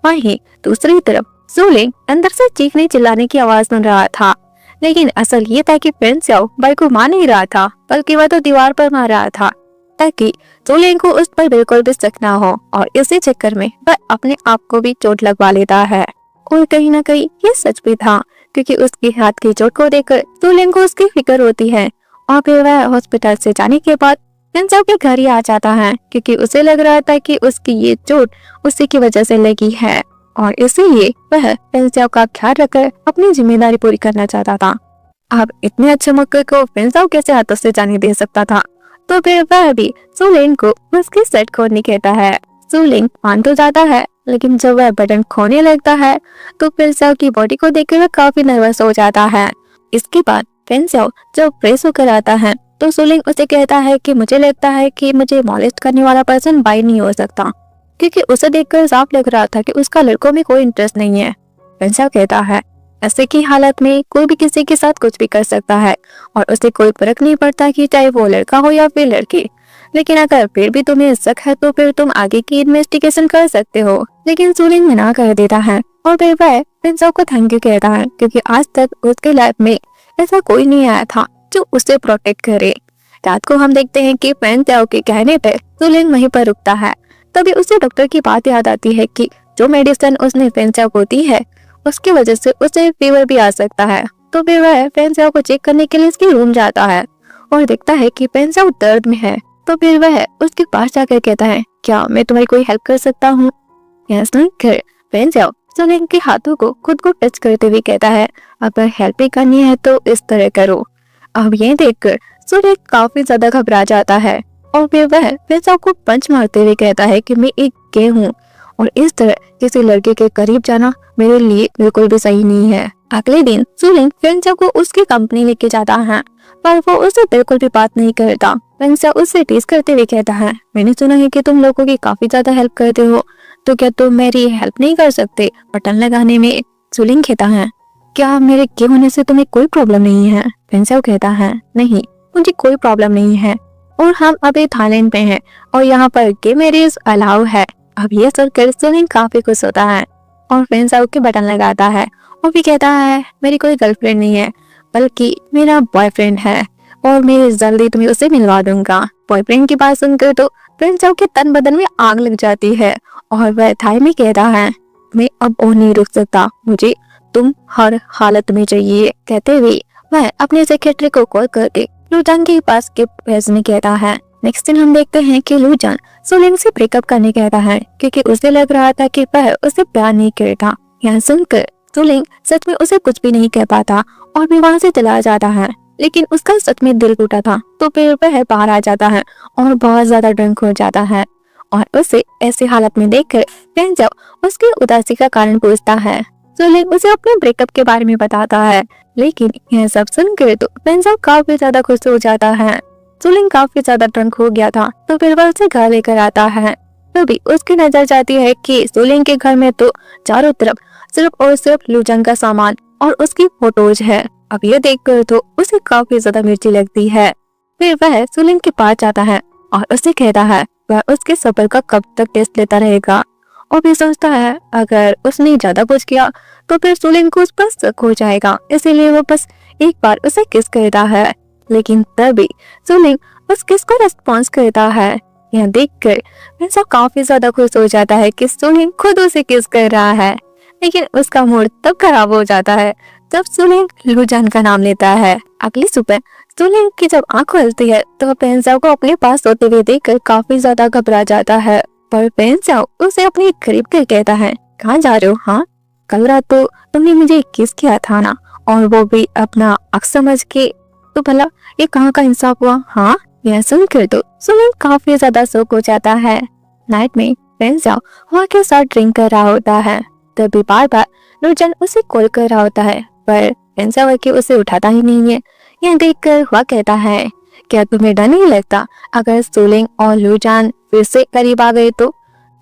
वहीं दूसरी तरफ सुलेंग अंदर से चीखने चिल्लाने की आवाज सुन रहा था, लेकिन असल ये था कि फेंगसेओ बाई को मार नहीं रहा था, बल्कि वह तो दीवार पर मार रहा था ताकि सुलेंग को उस पर बिल्कुल भी शक ना हो और इसी चक्कर में वह अपने आप को भी चोट लगवा लेता है। और कहीं न कहीं ये सच भी था, क्योंकि उसके हाथ की चोट को देखकर सुलेंग को उसकी फिक्र होती है और फिर वह हॉस्पिटल से जाने के बाद फेंगसेओ के घर ही आ जाता है, क्योंकि उसे लग रहा था कि उसकी ये चोट उसी की वजह से लगी है। और इसीलिए वह फेंसाओ का ख्याल रखकर अपनी जिम्मेदारी पूरी करना चाहता था। अब इतने अच्छे मौके को फेंसाओ कैसे हाथों से जाने दे सकता था। तो फिर वह भी सुलिंग को उसकी सेट खोलने कहता है। सुलिंग मान तो जाता है, लेकिन जब वह बटन खोने लगता है तो फेंसाओ की बॉडी को देखकर वह काफी नर्वस हो जाता है। इसके बाद फेंसाओ जब फ्रेश होकर आता है तो सुलिंग उसे कहता है कि मुझे लगता है कि मुझे मॉलेस्ट करने वाला पर्सन बाई नहीं हो सकता, क्योंकि उसे देखकर साफ लग रहा था कि उसका लड़कों में कोई इंटरेस्ट नहीं है। फेंसाओ कहता है ऐसे की हालत में कोई भी किसी के साथ कुछ भी कर सकता है और उसे कोई फर्क नहीं पड़ता कि चाहे वो लड़का हो या फिर लड़की। लेकिन अगर फिर भी तुम्हें शक है तो फिर तुम आगे की इन्वेस्टिगेशन कर सकते हो। लेकिन सुलिंग मना कर देता है और फिर वह फेंसाओ को थैंक यू कहता है, क्योंकि आज तक उसके लाइफ में ऐसा कोई नहीं आया था जो उसे प्रोटेक्ट करे। रात को हम देखते हैं कि फेंसाओ के कहने पर सुलिंग वहीं पर रुकता है। तभी उसे डॉक्टर की बात याद आती है कि जो मेडिसिन उसने फेंसाओ को दी है उसकी वजह से उसे फीवर भी आ सकता है। तो फिर वह फेंसाओ को चेक करने के लिए उसके रूम जाता है और देखता है कि फेंसाओ दर्द में है। तो फिर वह उसके पास जाकर कहता है क्या मैं तुम्हारी कोई हेल्प कर सकता हूँ। यह सुनकर फेंसाओ सुलिंग के हाथों को खुद को टच करते हुए कहता है अगर हेल्प ही करनी है तो इस तरह करो। अब ये देखकर सुलिंग काफी ज्यादा घबरा जाता है और फिर वह फेंसाओ को पंच मारते हुए कहता है कि मैं एक गे हूँ और इस तरह किसी लड़के के करीब जाना मेरे लिए बिल्कुल भी सही नहीं है। अगले दिन सुलिंग फेंसाओ को उसकी कंपनी लेके जाता है, पर वो उससे बिल्कुल भी बात नहीं करता। फेंसाओ उससे टीज करते हुए कहता है मैंने सुना है कि तुम लोगों की काफी ज्यादा हेल्प करते हो, तो क्या तुम मेरी हेल्प नहीं कर सकते बटन लगाने में। सुलिंग कहता है क्या मेरे गे होने से तुम्हें कोई प्रॉब्लम नहीं है। फेंसाओ कहता है नहीं, मुझे कोई प्रॉब्लम नहीं है और हम अभी थाईलैंड में हैं और यहाँ पर गे मैरिज अलाउ है। अब ये सुनकर सुलिंग काफी खुश होता है और फेंसाओ के बटन लगाता है और भी कहता है मेरी कोई गर्लफ्रेंड नहीं है बल्कि मेरा बॉयफ्रेंड है और मैं जल्दी तुम्हें उसे मिलवा दूंगा। बॉयफ्रेंड की बात सुनकर तो फेंसाओ के तन बदन में आग लग जाती है और वह थाई में कहता है मैं अब और नहीं रुक सकता, मुझे तुम हर हालत में चाहिए। कहते हुए वह अपने सेक्रेटरी को कॉल करके लूजान के पास के भेजने कहता है। नेक्स्ट दिन हम देखते हैं कि लूजान सुलिंग से ब्रेकअप करने कहता है, क्योंकि उसे लग रहा था कि वह उसे प्यार नहीं करता। यहाँ सुनकर सुलिंग सच में उसे कुछ भी नहीं कह पाता और भी वहाँ से चला जाता है। लेकिन उसका सच में दिल टूटा था। तो फिर वह बाहर आ जाता है और बहुत ज्यादा ड्रिंक हो जाता है और उसे ऐसी हालत में देखकर फेंसाओ उसकी उदासी का कारण पूछता है। सुलिंग उसे अपने ब्रेकअप के बारे में बताता है, लेकिन यह सब सुनकर तो फेंसाओ काफी ज्यादा खुश हो जाता है। सुलिंग काफी ज्यादा ड्रंक हो गया था तो फिर वह उसे घर लेकर आता है। तभी उसकी नजर जाती है कि सुलिंग के घर में तो चारों तरफ सिर्फ और सिर्फ लूजान का सामान और उसकी फोटोज है। अब ये देखकर तो उसे काफी ज्यादा मिर्ची लगती है। फिर वह सुलिंग के पास जाता है और उसे कहता है वह उसके सफर का कब तक टेस्ट लेता रहेगा और भी सोचता है अगर उसने ज्यादा कुछ किया तो फिर सुलिंग को उस पर शक हो जाएगा, इसीलिए वो बस एक बार उसे किस करता है। लेकिन तभी सुलिंग उस किस को रिस्पॉन्स करता है। यह देखकर फेंसाओ काफी ज्यादा खुश हो जाता है कि सुलिंग खुद उसे किस कर रहा है। लेकिन उसका मूड तब खराब हो जाता है जब सुलिंग लूजान का नाम लेता है। अगली सुबह सुलिंग की जब आंख खुलती है तो फेंसाओ को अपने पास सोते हुए देखकर काफी ज्यादा घबरा जाता है। पर फेंसाओ उसे अपने करीब कर कहता है कहाँ जा रहे हो। हाँ, कल रात तो तुमने मुझे किस किया था ना, और वो भी अपना अक्स समझ के, तो भला ये कहाँ का इंसाफ हुआ। हाँ, यह सुनकर तो सुलिंग काफी ज्यादा शौक हो जाता है। नाइट में फेंसाओ हुआ के साथ ड्रिंक कर रहा होता है। तभी बार बार लूजान उसे कॉल कर रहा होता है, पर फेंसाओ के उसे उठाता ही नहीं है। यह देखकर हुआ कहता है क्या तुम्हें डर नहीं लगता अगर सुलिंग और लूजान फिर से करीब आ गए तो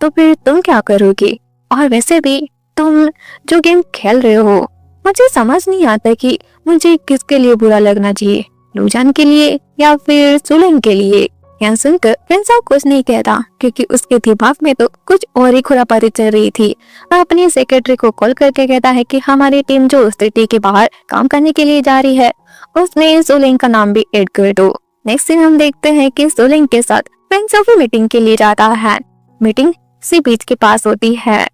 फिर तुम क्या करोगी। और वैसे भी तुम जो गेम खेल रहे हो मुझे समझ नहीं आता कि मुझे किसके लिए बुरा लगना चाहिए, लूजान के लिए या फिर सुलिंग के लिए। यहाँ सुनकर फेंसाओ कुछ नहीं कहता, क्योंकि उसके दिमाग में तो कुछ और ही खुरापाती चल रही थी। वह अपनी सेक्रेटरी को कॉल करके कहता है कि हमारी टीम जो सिटी के बाहर काम करने के लिए जा रही है उसमें सुलिंग का नाम भी ऐड कर दो। नेक्स्ट दिन हम देखते हैं कि सुलिंग के साथ फेंसाओ भी मीटिंग के लिए जाता है। मीटिंग सी बीच के पास होती है,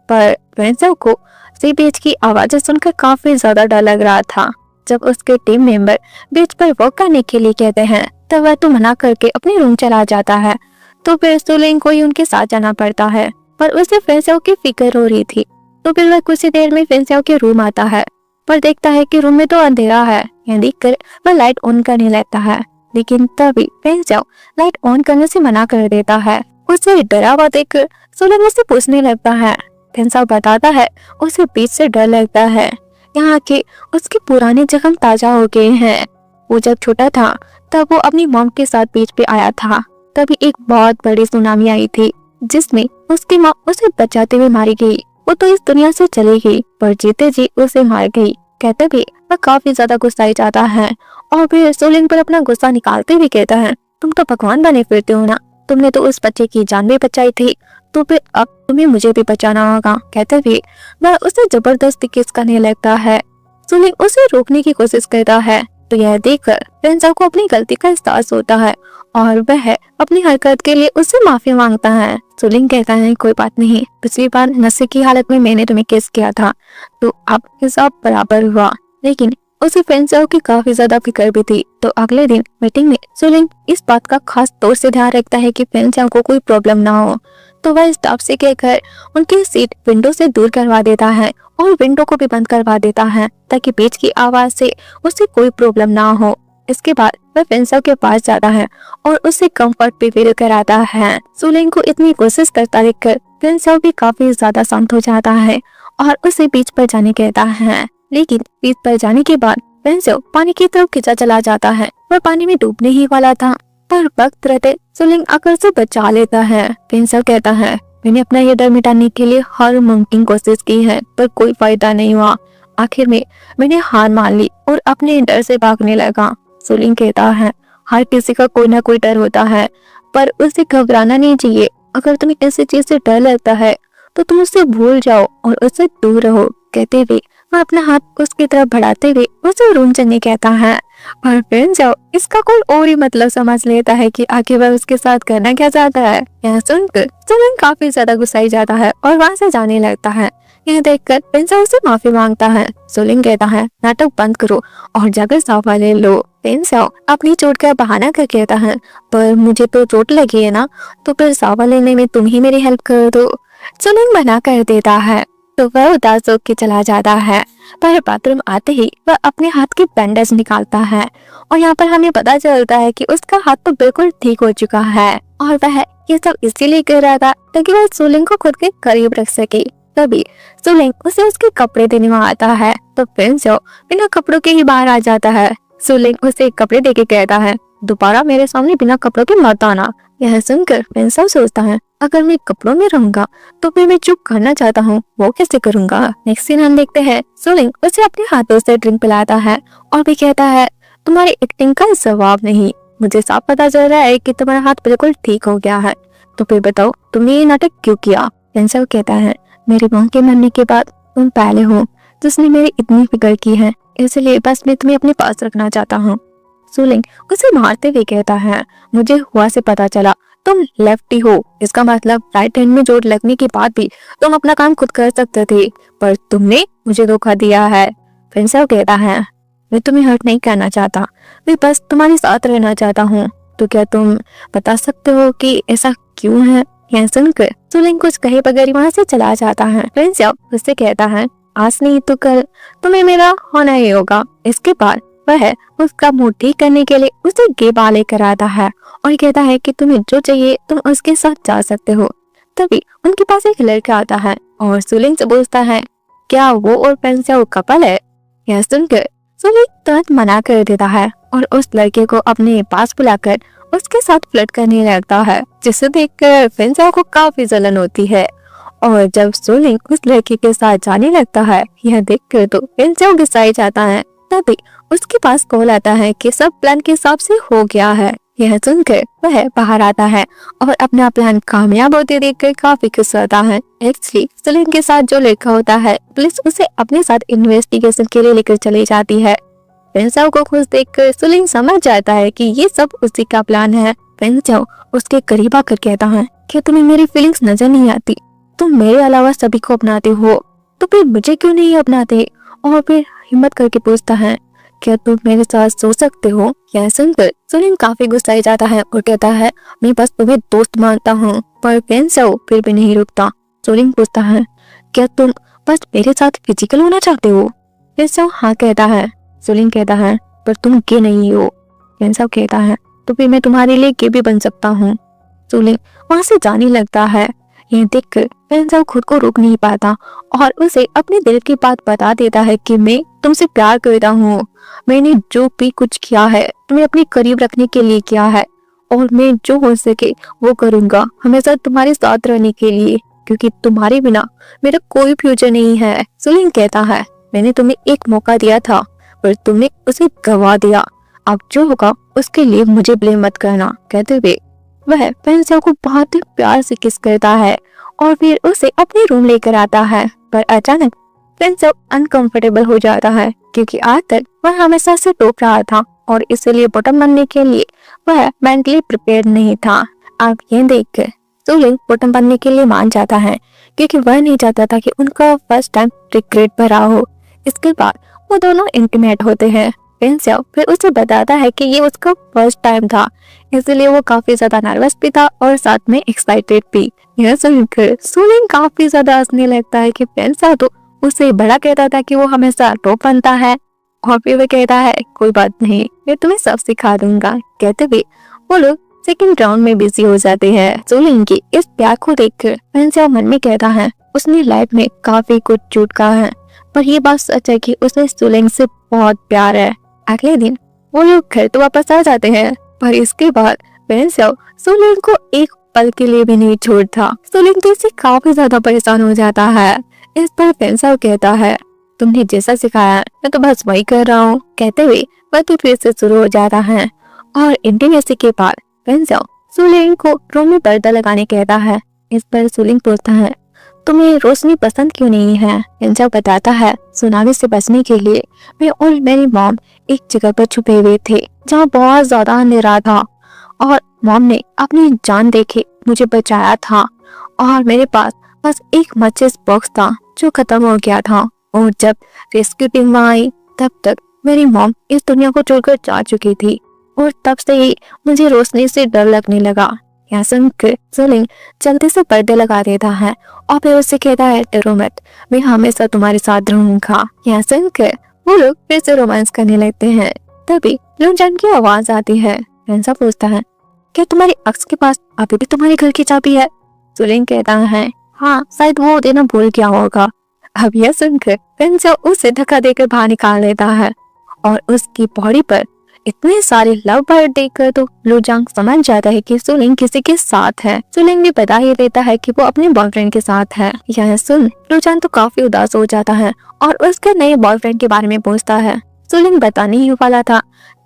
पर फेंसाओ को सी बीच की आवाजें सुनकर काफी ज्यादा डर लग रहा था। जब उसके टीम मेंबर बीच पर वॉक करने के लिए कहते हैं तब वह तो मना करके अपने रूम चला जाता है। तो फिर सुलिंग को ही उनके साथ जाना पड़ता है, पर उसे फेंसाओ की फिक्र हो रही थी। तो फिर वह कुछ ही देर में फेंसियाओ के रूम आता है, पर देखता है कि रूम में तो अंधेरा है। यह देखकर वह लाइट ऑन करने लगता है, लेकिन तभी फेंसियाओ लाइट ऑन करने से मना कर देता है। उसे डरा हुआ देखकर सोलन उससे पूछने लगता है। फेंसियाओ बताता है उसे बीच से डर लगता है, यहाँ के उसके पुराने जख्म ताजा हो गए हैं। वो जब छोटा था तब वो अपनी मॉम के साथ बीच पे आया था। तभी एक बहुत बड़ी सुनामी आई थी, जिसमें उसकी माँ उसे बचाते हुए मारी गई। वो तो इस दुनिया से चली गई, पर जीते जी उसे मार गई। कहते भी वह काफी ज्यादा गुस्साई जाता है और फिर सोलिन पर अपना गुस्सा निकालते हुए कहता है, तुम तो भगवान बने फिरते हो ना, तुमने तो उस बच्चे की जान भी बचाई थी, तो फिर अब तुम्हें मुझे भी बचाना होगा। कहते हुए वह उसे जबरदस्ती किस करने लगता है। सोलिन उसे रोकने की कोशिश करता है, तो यह देखकर फेंसियाओ को अपनी गलती का एहसास होता है और वह अपनी हरकत के लिए उससे माफी मांगता है। सोलिन कहता है, कोई बात नहीं, पिछली बार नशे की हालत में मैंने तुम्हें किस किया था, तो अब हिसाब बराबर हुआ। लेकिन उसे फेंसियाओ की काफी ज्यादा फिक्र भी थी। तो अगले दिन मीटिंग में सोलिन इस बात का खास तौर से ध्यान रखता है कि फेंसियाओ को कोई प्रॉब्लम ना हो, तो वह स्टाफ से कहकर उनकी सीट विंडो से दूर करवा देता है और विंडो को भी बंद करवा देता है, ताकि बीच की आवाज से उसे कोई प्रॉब्लम ना हो। इसके बाद वह फेंसियाओ के पास जाता है और उसे कंफर्ट भी फील कराता है। सोलिन को इतनी कोशिश करता देखकर फेंसियाओ भी काफी ज्यादा शांत हो जाता है और उसे बीच पर जाने कहता है। लेकिन बीच पर जाने के बाद फेंसियाओ पानी की तरफ खिंचा चला जाता है। वह पानी में डूबने ही वाला था, पर वक्त रहते सोलिन आकर से बचा लेता है। फेंसियाओ कहता है, मैंने अपना ये डर मिटाने के लिए हर मुमकिन कोशिश की है, पर कोई फायदा नहीं हुआ। आखिर में मैंने हार मान ली और अपने डर से भागने लगा। सोलिन कहता है, हर किसी का कोई ना कोई डर होता है, पर उसे घबराना नहीं चाहिए। अगर तुम्हें किसी चीज से डर लगता है तो तुम उसे भूल जाओ और उससे दूर रहो। कहते हुए वह अपना हाथ उसकी तरफ बढ़ाते हुए उसे रूम चलने कहता है, और फेंसियाओ इसका कोई और ही मतलब समझ लेता है कि आखिर वह उसके साथ करना क्या चाहता है। यह सुनकर सोलिन काफी ज्यादा गुस्साई जाता है और वहाँ से जाने लगता है। यह देखकर फेंसियाओ से माफी मांगता है। सोलिन कहता है, नाटक बंद करो और जाकर साफा ले लो। फेंसियाओ अपनी चोट का बहाना कर कहता है, पर मुझे तो चोट लगी है ना, तो फिर साफा लेने में तुम ही मेरी हेल्प कर दो। सोलिन मना कर देता है, तो वह उदास होकर चला जाता है। पर बाथरूम आते ही वह अपने हाथ की बैंडेज निकालता है और यहाँ पर हमें पता चलता है कि उसका हाथ तो बिल्कुल ठीक हो चुका है और वह ये सब इसीलिए कर रहा था ताकि वह सोलिन को खुद के करीब रख सके। तभी सोलिन उसे उसके कपड़े देने में आता है, तो फेंसियाओ बिना कपड़ों के ही बाहर आ जाता है। सोलिन उसे कपड़े देके कहता है, दोबारा मेरे सामने बिना कपड़ों के मत आना। यह सुनकर फेंसियाओ सोचता है, अगर मैं कपड़ों में रहूंगा तो फिर मैं जो करना चाहता हूँ वो कैसे करूंगा। नेक्स्ट सीन हम देखते हैं सोलिन उसे अपने हाथों से ड्रिंक पिलाता है और भी कहता है, तुम्हारी एक्टिंग का जवाब नहीं, मुझे साफ पता चल रहा है कि तुम्हारा हाथ बिल्कुल ठीक हो गया है, तो फिर बताओ तुमने ये नाटक क्यों किया। फेंसियाओ कहता है, मेरी माँ के मरने के बाद तुम पहले हो जिसने मेरी इतनी फिक्र की है, इसलिए बस मैं तुम्हें अपने पास रखना चाहता हूँ। सोलिन उसे मारते हुए कहता है, मुझे हुआ से पता चला तुम लेफ्टी हो, इसका मतलब राइट हैंड में चोट लगने के बाद भी तुम अपना काम खुद कर सकते थे, पर तुमने मुझे धोखा दिया है। फेंसियाओ कहता है, मैं तुम्हें हर्ट नहीं करना चाहता, मैं बस तुम्हारे साथ रहना चाहता हूँ, तो क्या तुम बता सकते हो कि ऐसा क्यों है। यह सुनकर सोलिन कुछ कहे बगैर वहाँ से चला जाता है। फेंसियाओ उससे कहता है, आज नहीं तो कल तुम्हें मेरा होना ही होगा। इसके बाद वह उसका मूड ठीक करने के लिए उसे गेबा लेकर आता है और कहता है कि तुम्हें जो चाहिए तुम उसके साथ जा सकते हो। तभी उनके पास एक लड़का आता है और सोलिन से पूछता है, क्या वो और फेंसियाओ कपल है। यह सुनकर सोलिन तुरंत मना कर देता है और उस लड़के को अपने पास बुलाकर उसके साथ फ्लर्ट करने लगता है, जिसे देखकर फेंसियाओ को काफी जलन होती है। और जब सोलिन उस लड़के के साथ जाने लगता है, यह देखकर तो फेंसियाओ गुस्साई जाता है। तभी उसके पास कॉल आता है कि सब प्लान के हिसाब से हो गया है। यह सुनकर वह बाहर आता है और अपना प्लान कामयाब होते देखकर काफी खुश होता है। एक्चुअली सोलिन के साथ जो लड़का होता है, पुलिस उसे अपने साथ इन्वेस्टिगेशन के लिए लेकर चली जाती है। फेंसियाओ को खुश देखकर सोलिन समझ जाता है कि ये सब उसी का प्लान है। फेंसियाओ उसके करीब आकर कहता है, क्या तुम्हें मेरी फीलिंग्स नजर नहीं आती, तुम मेरे अलावा सभी को अपनाते हो, तो फिर मुझे क्यों नहीं अपनाते। और फिर हिम्मत करके पूछता है, क्या तुम मेरे साथ सो सकते हो। यह सुनकर सोलिन काफी गुस्साई जाता है और कहता है, मैं बस तुम्हें दोस्त मानता हूँ। पर फेंसियाओ फिर भी नहीं रुकता। सोलिन पूछता है, क्या तुम बस मेरे साथ फिजिकल होना चाहते हो? पेंसाओ हाँ कहता है। सुलिंग कहता है पर तुम गे नहीं हो। पेंसाओ कहता है तो फिर मैं तुम्हारे लिए गे भी बन सकता हूँ। सुलिंग वहां से जाने लगता है। यह देखकर पेंसाओ खुद को रोक नहीं पाता और उसे अपने दिल की बात बता देता है कि मैं तुमसे प्यार करता हूँ। मैंने जो भी कुछ किया है तुम्हें अपने करीब रखने के लिए किया है और मैं जो हो सके वो करूंगा हमेशा तुम्हारे साथ रहने के लिए, क्योंकि तुम्हारे बिना मेरा कोई फ्यूचर नहीं है। सुलिंग कहता है मैंने तुम्हें एक मौका दिया था पर तुमने उसे गवा दिया। अब जो होगा उसके लिए मुझे ब्लेम मत करना। कहते हुए वह पेंसाओ को बहुत ही प्यार से किस करता है और फिर उसे अपने रूम लेकर आता है। पर अचानक पेंसाओ अनकंफर्टेबल हो जाता है क्योंकि आज तक वह हमेशा से टोक रहा था और इसलिए बॉटम बनने के लिए वह मेंटली प्रिपेयर नहीं था। अब यह देखकर सुलिंग बॉटम बनने के लिए मान जाता है क्योंकि वह नहीं चाहता था कि उनका फर्स्ट टाइम रिग्रेट भरा हो। इसके बाद वो दोनों इंटीमेट होते हैं। पेंसाओ फिर उसे बताता है कि ये उसका फर्स्ट टाइम था, इसलिए वो काफी ज्यादा नर्वस भी था और साथ में एक्साइटेड भी। यह सुनकर सुलिंग काफी ज्यादा हंसने लगता है कि पेंसाओ तो उसे बड़ा कहता था कि वो हमेशा टॉप बनता है और फिर वो कहता है कोई बात नहीं मैं तुम्हें सब सिखा दूंगा। कहते हुए वो लोग सेकंड राउंड में बिजी हो जाते हैं। सुलिंग की इस प्यार को देखकर पेंसाओ मन में कहता है उसने लाइफ में काफी कुछ चूका है पर ये बात सच है कि उसे सुलिंग से बहुत प्यार है। अगले दिन वो लोग घर तो वापस आ जाते हैं पर इसके बाद पेंसाओ सुलिंग को एक पल के लिए भी नहीं छोड़ता। सुलिंग तो इससे काफी ज्यादा परेशान हो जाता है। इस पर पेंसाओ कहता है तुमने जैसा सिखाया मैं तो बस वही कर रहा हूँ। कहते हुए वह तो फिर से शुरू हो जाता है और इंटीमेसी के बाद पेंसाओ सुलिंग को रूम में पर्दा लगाने कहता है। इस पर सुलिंग पूछता है तुम्हें रोशनी पसंद क्यों नहीं है? पेंसाओ बताता है सुनामी से बचने के लिए मैं और मेरी मॉम एक जगह पर छुपे हुए थे जहाँ बहुत ज्यादा अंधेरा था और मॉम ने अपनी जान देके मुझे बचाया था और मेरे पास बस एक मचिस बॉक्स था जो खत्म हो गया था और जब रेस्क्यू टीम आई तब तक मेरी मॉम इस दुनिया को छोड़कर जा चुकी थी और तब से ही मुझे रोशनी से डर लगने लगा। यहाँ सुनकर सुलिंग जल्दी से पर्दे लगा देता है और फिर उससे कहता है डरो मत मैं हमेशा तुम्हारे साथ रहूंगा। यहाँ सुनकर वो लोग फिर से रोमांस करने लगते हैं। तभी लूजान की आवाज आती है। पेंसाओ पूछता है क्या तुम्हारी अक्स के पास अभी भी तुम्हारे घर की चाबी है? सुलिंग कहता है हाँ शायद वो देना भूल गया होगा। अब यह सुनकर पेंसाओ उसे धक्का देकर बाहर निकाल देता है और उसकी बॉडी पर इतने सारे लव बर्ड देखकर तो लूजांग समझ जाता है कि सुलिंग किसी के साथ है। सुलिंग भी बता ही देता है कि वो अपने बॉयफ्रेंड के साथ है। यह सुन लूजांग तो काफी उदास हो जाता है और उसके नए बॉयफ्रेंड के बारे में पूछता है। सुलिंग बताने ही वाला था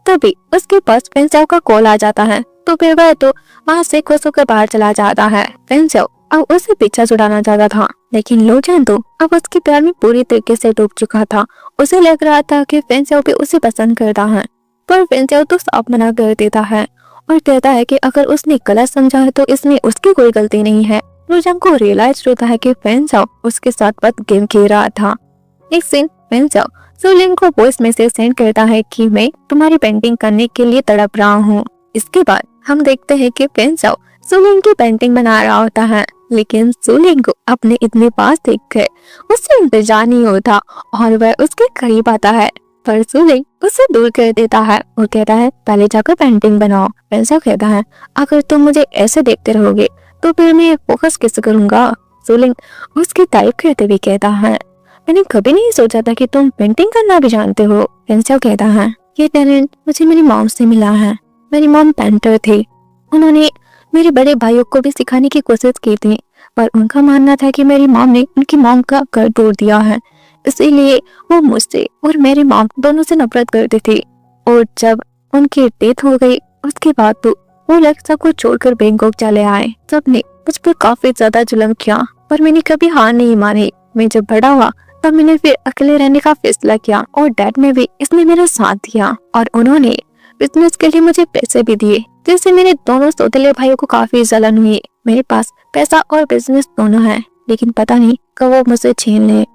तभी उसके पास पेंसाओ का कॉल आ जाता है तो फिर वह तो वहाँ से खुश होकर बाहर चला जाता है। पेंसाओ अब उसे पीछा छुड़ाना चाहता था लेकिन लूजांग तो अब उसके प्यार में पूरी तरीके से डूब चुका था। उसे लग रहा था कि पेंसाओ भी उसे पसंद करता है पर पेंसाओ तो साफ मना कर देता है और कहता है कि अगर उसने गलत समझा है तो इसमें उसकी कोई गलती नहीं है। लूजांग को रियलाइज होता है कि पेंसाओ उसके साथ बस गेम खेल रहा था। एक दिन पेंसाओ सुलिंग को वॉइस मैसेज सेंड करता है कि मैं तुम्हारी पेंटिंग करने के लिए तड़प रहा हूँ। इसके बाद हम देखते हैं कि पेंसाओ सुलिंग की पेंटिंग बना रहा होता है लेकिन सुलिंग को अपने इतने पास देखकर उससे इंतजार नहीं होता और वह उसके करीब आता है पर सुलिंग उसे दूर कर देता है और कहता है पहले जाकर पेंटिंग बनाओ। पेंसाओ कहता है अगर तुम मुझे ऐसे देखते रहोगे तो फिर मैं फोकस कैसे करूंगा? सुलिंग उसकी तारीफ करते हुए कहता है मैंने कभी नहीं सोचा था कि तुम पेंटिंग करना भी जानते हो। पेंसाओ कहता है ये टैलेंट मुझे मेरी मॉम से मिला है। मेरी मॉम पेंटर थी। उन्होंने मेरे बड़े भाइयों को भी सिखाने की कोशिश की थी पर उनका मानना था कि मेरी मॉम ने उनकी मॉम का घर तोड़ दिया है, इसीलिए वो मुझसे और मेरी मॉम दोनों से नफरत करती थी और जब उनकी डेथ हो गई उसके बाद तो वो लोग सबको छोड़कर बैंकॉक चले आए। सबने मुझ पर काफी ज्यादा जुल्म किया पर मैंने कभी हार नहीं मानी। मैं जब बड़ा हुआ तब मैंने फिर अकेले रहने का फैसला किया और डैड ने भी इसमें मेरा साथ दिया और उन्होंने बिजनेस के लिए मुझे पैसे भी दिए जिससे मेरे दोनों सौतेले भाइयों को काफी जलन हुई। मेरे पास पैसा और बिजनेस दोनों है लेकिन पता नहीं कब वो मुझसे छीन ले।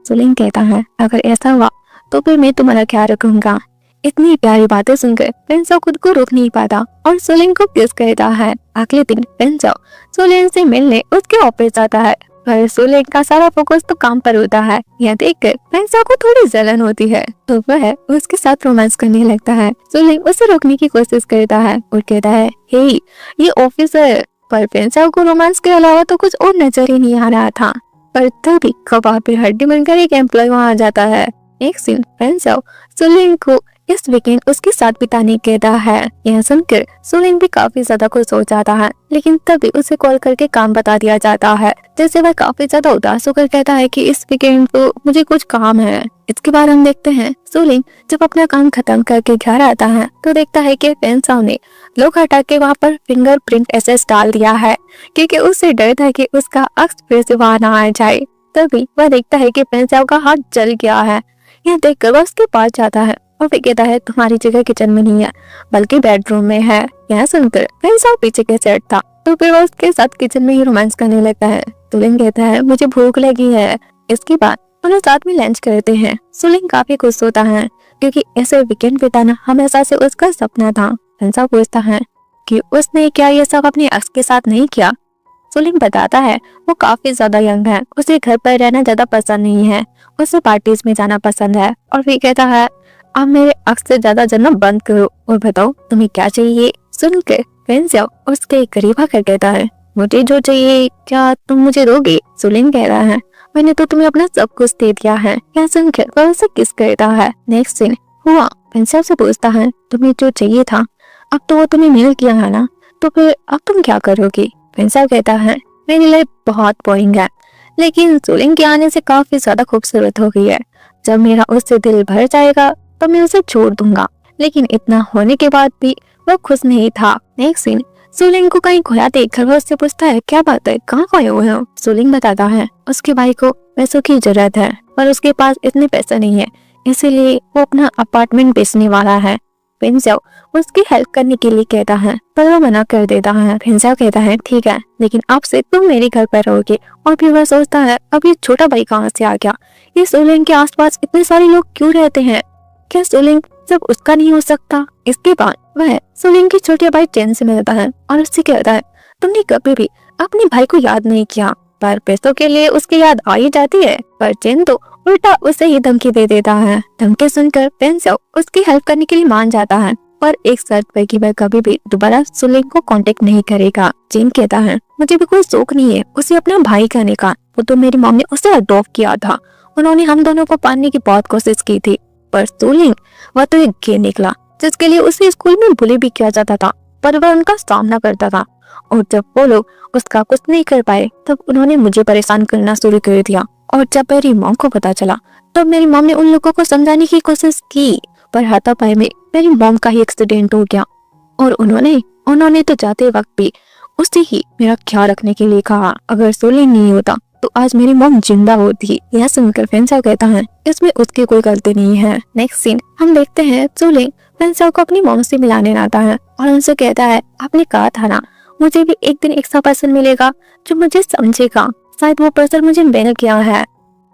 सुलिंग कहता है अगर ऐसा हुआ तो फिर मैं तुम्हारा ख्याल रखूंगा। इतनी प्यारी बातें सुनकर पेंसाओ खुद को रोक नहीं पाता और सुलिंग को किस करता है। अगले दिन पेंसाओ सुलिंग से मिलने उसके ऑफिस जाता है पर सुलिंग का सारा फोकस तो काम पर होता है। यह देखकर पेंसिल को थोड़ी जलन होती है तो वह उसके साथ रोमांस करने लगता है। सुलिंग उसे रोकने की कोशिश करता है और कहता है, हे ये ऑफिसर। पर पेंसिल को रोमांस के अलावा तो कुछ और नजर ही नहीं आ रहा था। पर तभी कबाब पे हड्डी बनकर एक एम्प्लॉय वहाँ आ जाता है। एक सीन पेंसिल सुलिंग को इस वीकेंड उसके साथ बिताने कहता है। यह सुनकर सुलिंग भी काफी ज्यादा खुश हो जाता है, लेकिन तभी उसे कॉल करके काम बता दिया जाता है, जैसे वह काफी ज्यादा उदास होकर कहता है कि इस वीकेंड तो मुझे कुछ काम है। इसके बाद हम देखते हैं सुलिंग जब अपना काम खत्म करके घर आता है तो देखता है कि पेंसिल ने लोग हटा के वहाँ पर फिंगरप्रिंट एसेस डाल दिया है, क्योंकि उसे डर था कि उसका अक्स फिर से वहाँ ना आ जाए। तभी वह देखता है कि पेंसिल का हाथ जल गया है। यह देखकर वह उसके पास जाता है और वह कहता है, तुम्हारी जगह किचन में नहीं है बल्कि बेडरूम में है। यह सुनकर पेंसिल पीछे कैसे हटता तो फिर वह उसके साथ किचन में ही रोमांस करने लगता है। सुलिंग कहता है, मुझे भूख लगी है। इसके बाद दोनों साथ में लंच करते हैं। सुलिंग काफी खुश होता है क्योंकि ऐसे वीकेंड बिताना हमेशा से उसका सपना था। पेंसिल पूछता है कि उसने क्या ये सब अपने एक्स के साथ नहीं किया। सुलिंग बताता है वो काफी ज्यादा यंग है, उसे घर पर रहना ज्यादा पसंद नहीं है, उसे पार्टीज में जाना पसंद है। और फिर कहता है, आप मेरे अक्स से ज्यादा जानना बंद करो और बताओ तुम्हें क्या चाहिए। सुनकर पेंसिल उसके करीब आकर कहता है, मुझे जो चाहिए क्या तुम मुझे दोगे। सुलिंग कह रहा है, मैंने तो तुम्हें अपना सब कुछ दे दिया है। यह सुनकर वह उसे किस करता है। नेक्स्ट सीन हुआ पेंसिल से पूछता है, तुम्हें जो चाहिए था अब तो वो तुम्हें मिल गया है ना, तो फिर अब तुम क्या करोगी। पेंसिल कहता है, मेरी लाइफ बहुत बोरिंग है, लेकिन सुलिंग के आने से काफी ज्यादा खूबसूरत हो गई है। जब मेरा उससे दिल भर जाएगा तो मैं उसे छोड़ दूंगा। लेकिन इतना होने के बाद भी वह खुश नहीं था। नेक्स्ट सीन सुलिंग को कहीं खोया देखकर वह उससे पूछता है, क्या बात है, कहाँ खोए हुए हो। सुलिंग बताता है, उसके भाई को पैसों की जरूरत है पर उसके पास इतने पैसे नहीं है, इसीलिए वो अपना अपार्टमेंट बेचने वाला है। पेंसिल उसकी हेल्प करने के लिए कहता है पर वो मना कर देता है। पेंसिल कहता है, ठीक है, लेकिन अब से तुम मेरे घर पर रहोगे। और फिर वह सोचता है, अब ये छोटा भाई कहाँ से आ गया, ये सुलिंग के आसपास इतने सारे लोग क्यों रहते हैं, क्या सुलिंग सब उसका नहीं हो सकता। इसके बाद वह सुलिंग की छोटे भाई चेन से मिलता है और उससे कहता है, तुमने कभी भी अपने भाई को याद नहीं किया, पर पैसों के लिए उसकी याद आ ही जाती है। पर चेन तो उल्टा उसे ही धमकी दे देता है। धमकी सुनकर पेंसिल उसकी हेल्प करने के लिए मान जाता है, पर एक शर्त पर कि वह कभी भी दोबारा सुलिंग को कांटेक्ट नहीं करेगा। चेन कहता है, मुझे भी कोई शौक नहीं है उसे अपना भाई कहने का, वो तो मेरी मॉम ने उसे अडॉप्ट किया था, उन्होंने हम दोनों को पालने की बहुत कोशिश की थी। पर सुलिंग वह तो एक गे निकला जिसके लिए उसे स्कूल में बुली भी किया जाता था, पर वह उनका सामना करता था। और जब वो लोग उसका कुछ नहीं कर पाए तब उन्होंने मुझे परेशान करना शुरू कर दिया। और जब मेरी मॉम को पता चला तब मेरी मॉम ने उन लोगों को समझाने की कोशिश की, पर हाथापाई में मेरी मॉम का ही एक्सीडेंट हो गया। और उन्होंने तो जाते वक्त भी उससे ही मेरा ख्याल रखने के लिए कहा। अगर सुलिंग नहीं होता तो आज मेरी मॉम जिंदा होती। यह सुनकर पेंसिल कहता है, इसमें उसकी कोई गलती नहीं है। नेक्स्ट सीन हम देखते हैं सुलिंग पेंसिल को अपनी मॉम से मिलाने आता है और उनसे कहता है, आपने कहा था ना मुझे भी एक दिन ऐसा पर्सन मिलेगा जो मुझे समझेगा, शायद वो पर्सन मुझे मिल गया है।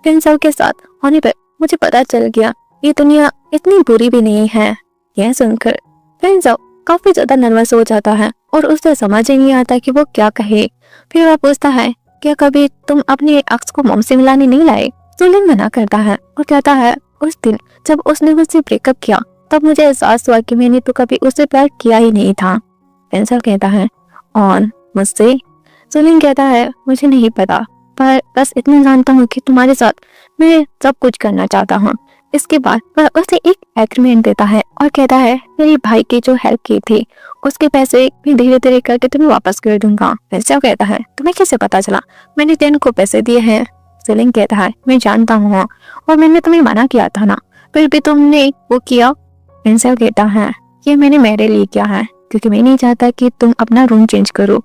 पेंसिल के साथ होने पर मुझे पता चल गया ये दुनिया इतनी बुरी भी नहीं है। यह सुनकर पेंसिल काफी ज्यादा नर्वस हो जाता है और उसे समझ ही नहीं आता कि वो क्या कहे। फिर वह पूछता है, क्या कभी तुम अपने एक्स को मॉम से मिलाने नहीं लाए। सुलिंग मना करता है और कहता है, उस दिन जब उसने मुझसे ब्रेकअप किया तब मुझे एहसास हुआ कि मैंने तो कभी उससे प्यार किया ही नहीं था। पेंसिल कहता है, और मुझसे। सुलिंग कहता है, मुझे नहीं पता, पर बस इतना जानता हूँ कि तुम्हारे साथ मैं सब कुछ करना चाहता हूँ। इसके बाद वह उसे एक एग्रीमेंट देता है और कहता है, मेरे भाई की जो हेल्प की थी उसके पैसे मैं धीरे धीरे करके तुम्हें वापस कर दूंगा। पेंसिल कहता है, तुम्हें कैसे पता चला, मैंने तेन को पैसे दिए हैं। सुलिंग कहता है, मैं जानता हूँ और मैंने तुम्हें मना किया था ना, फिर भी तुमने वो किया। पेंसिल कहता है, ये मैंने मेरे लिए किया है क्योंकि मैं नहीं चाहता कि तुम अपना रूम चेंज करो।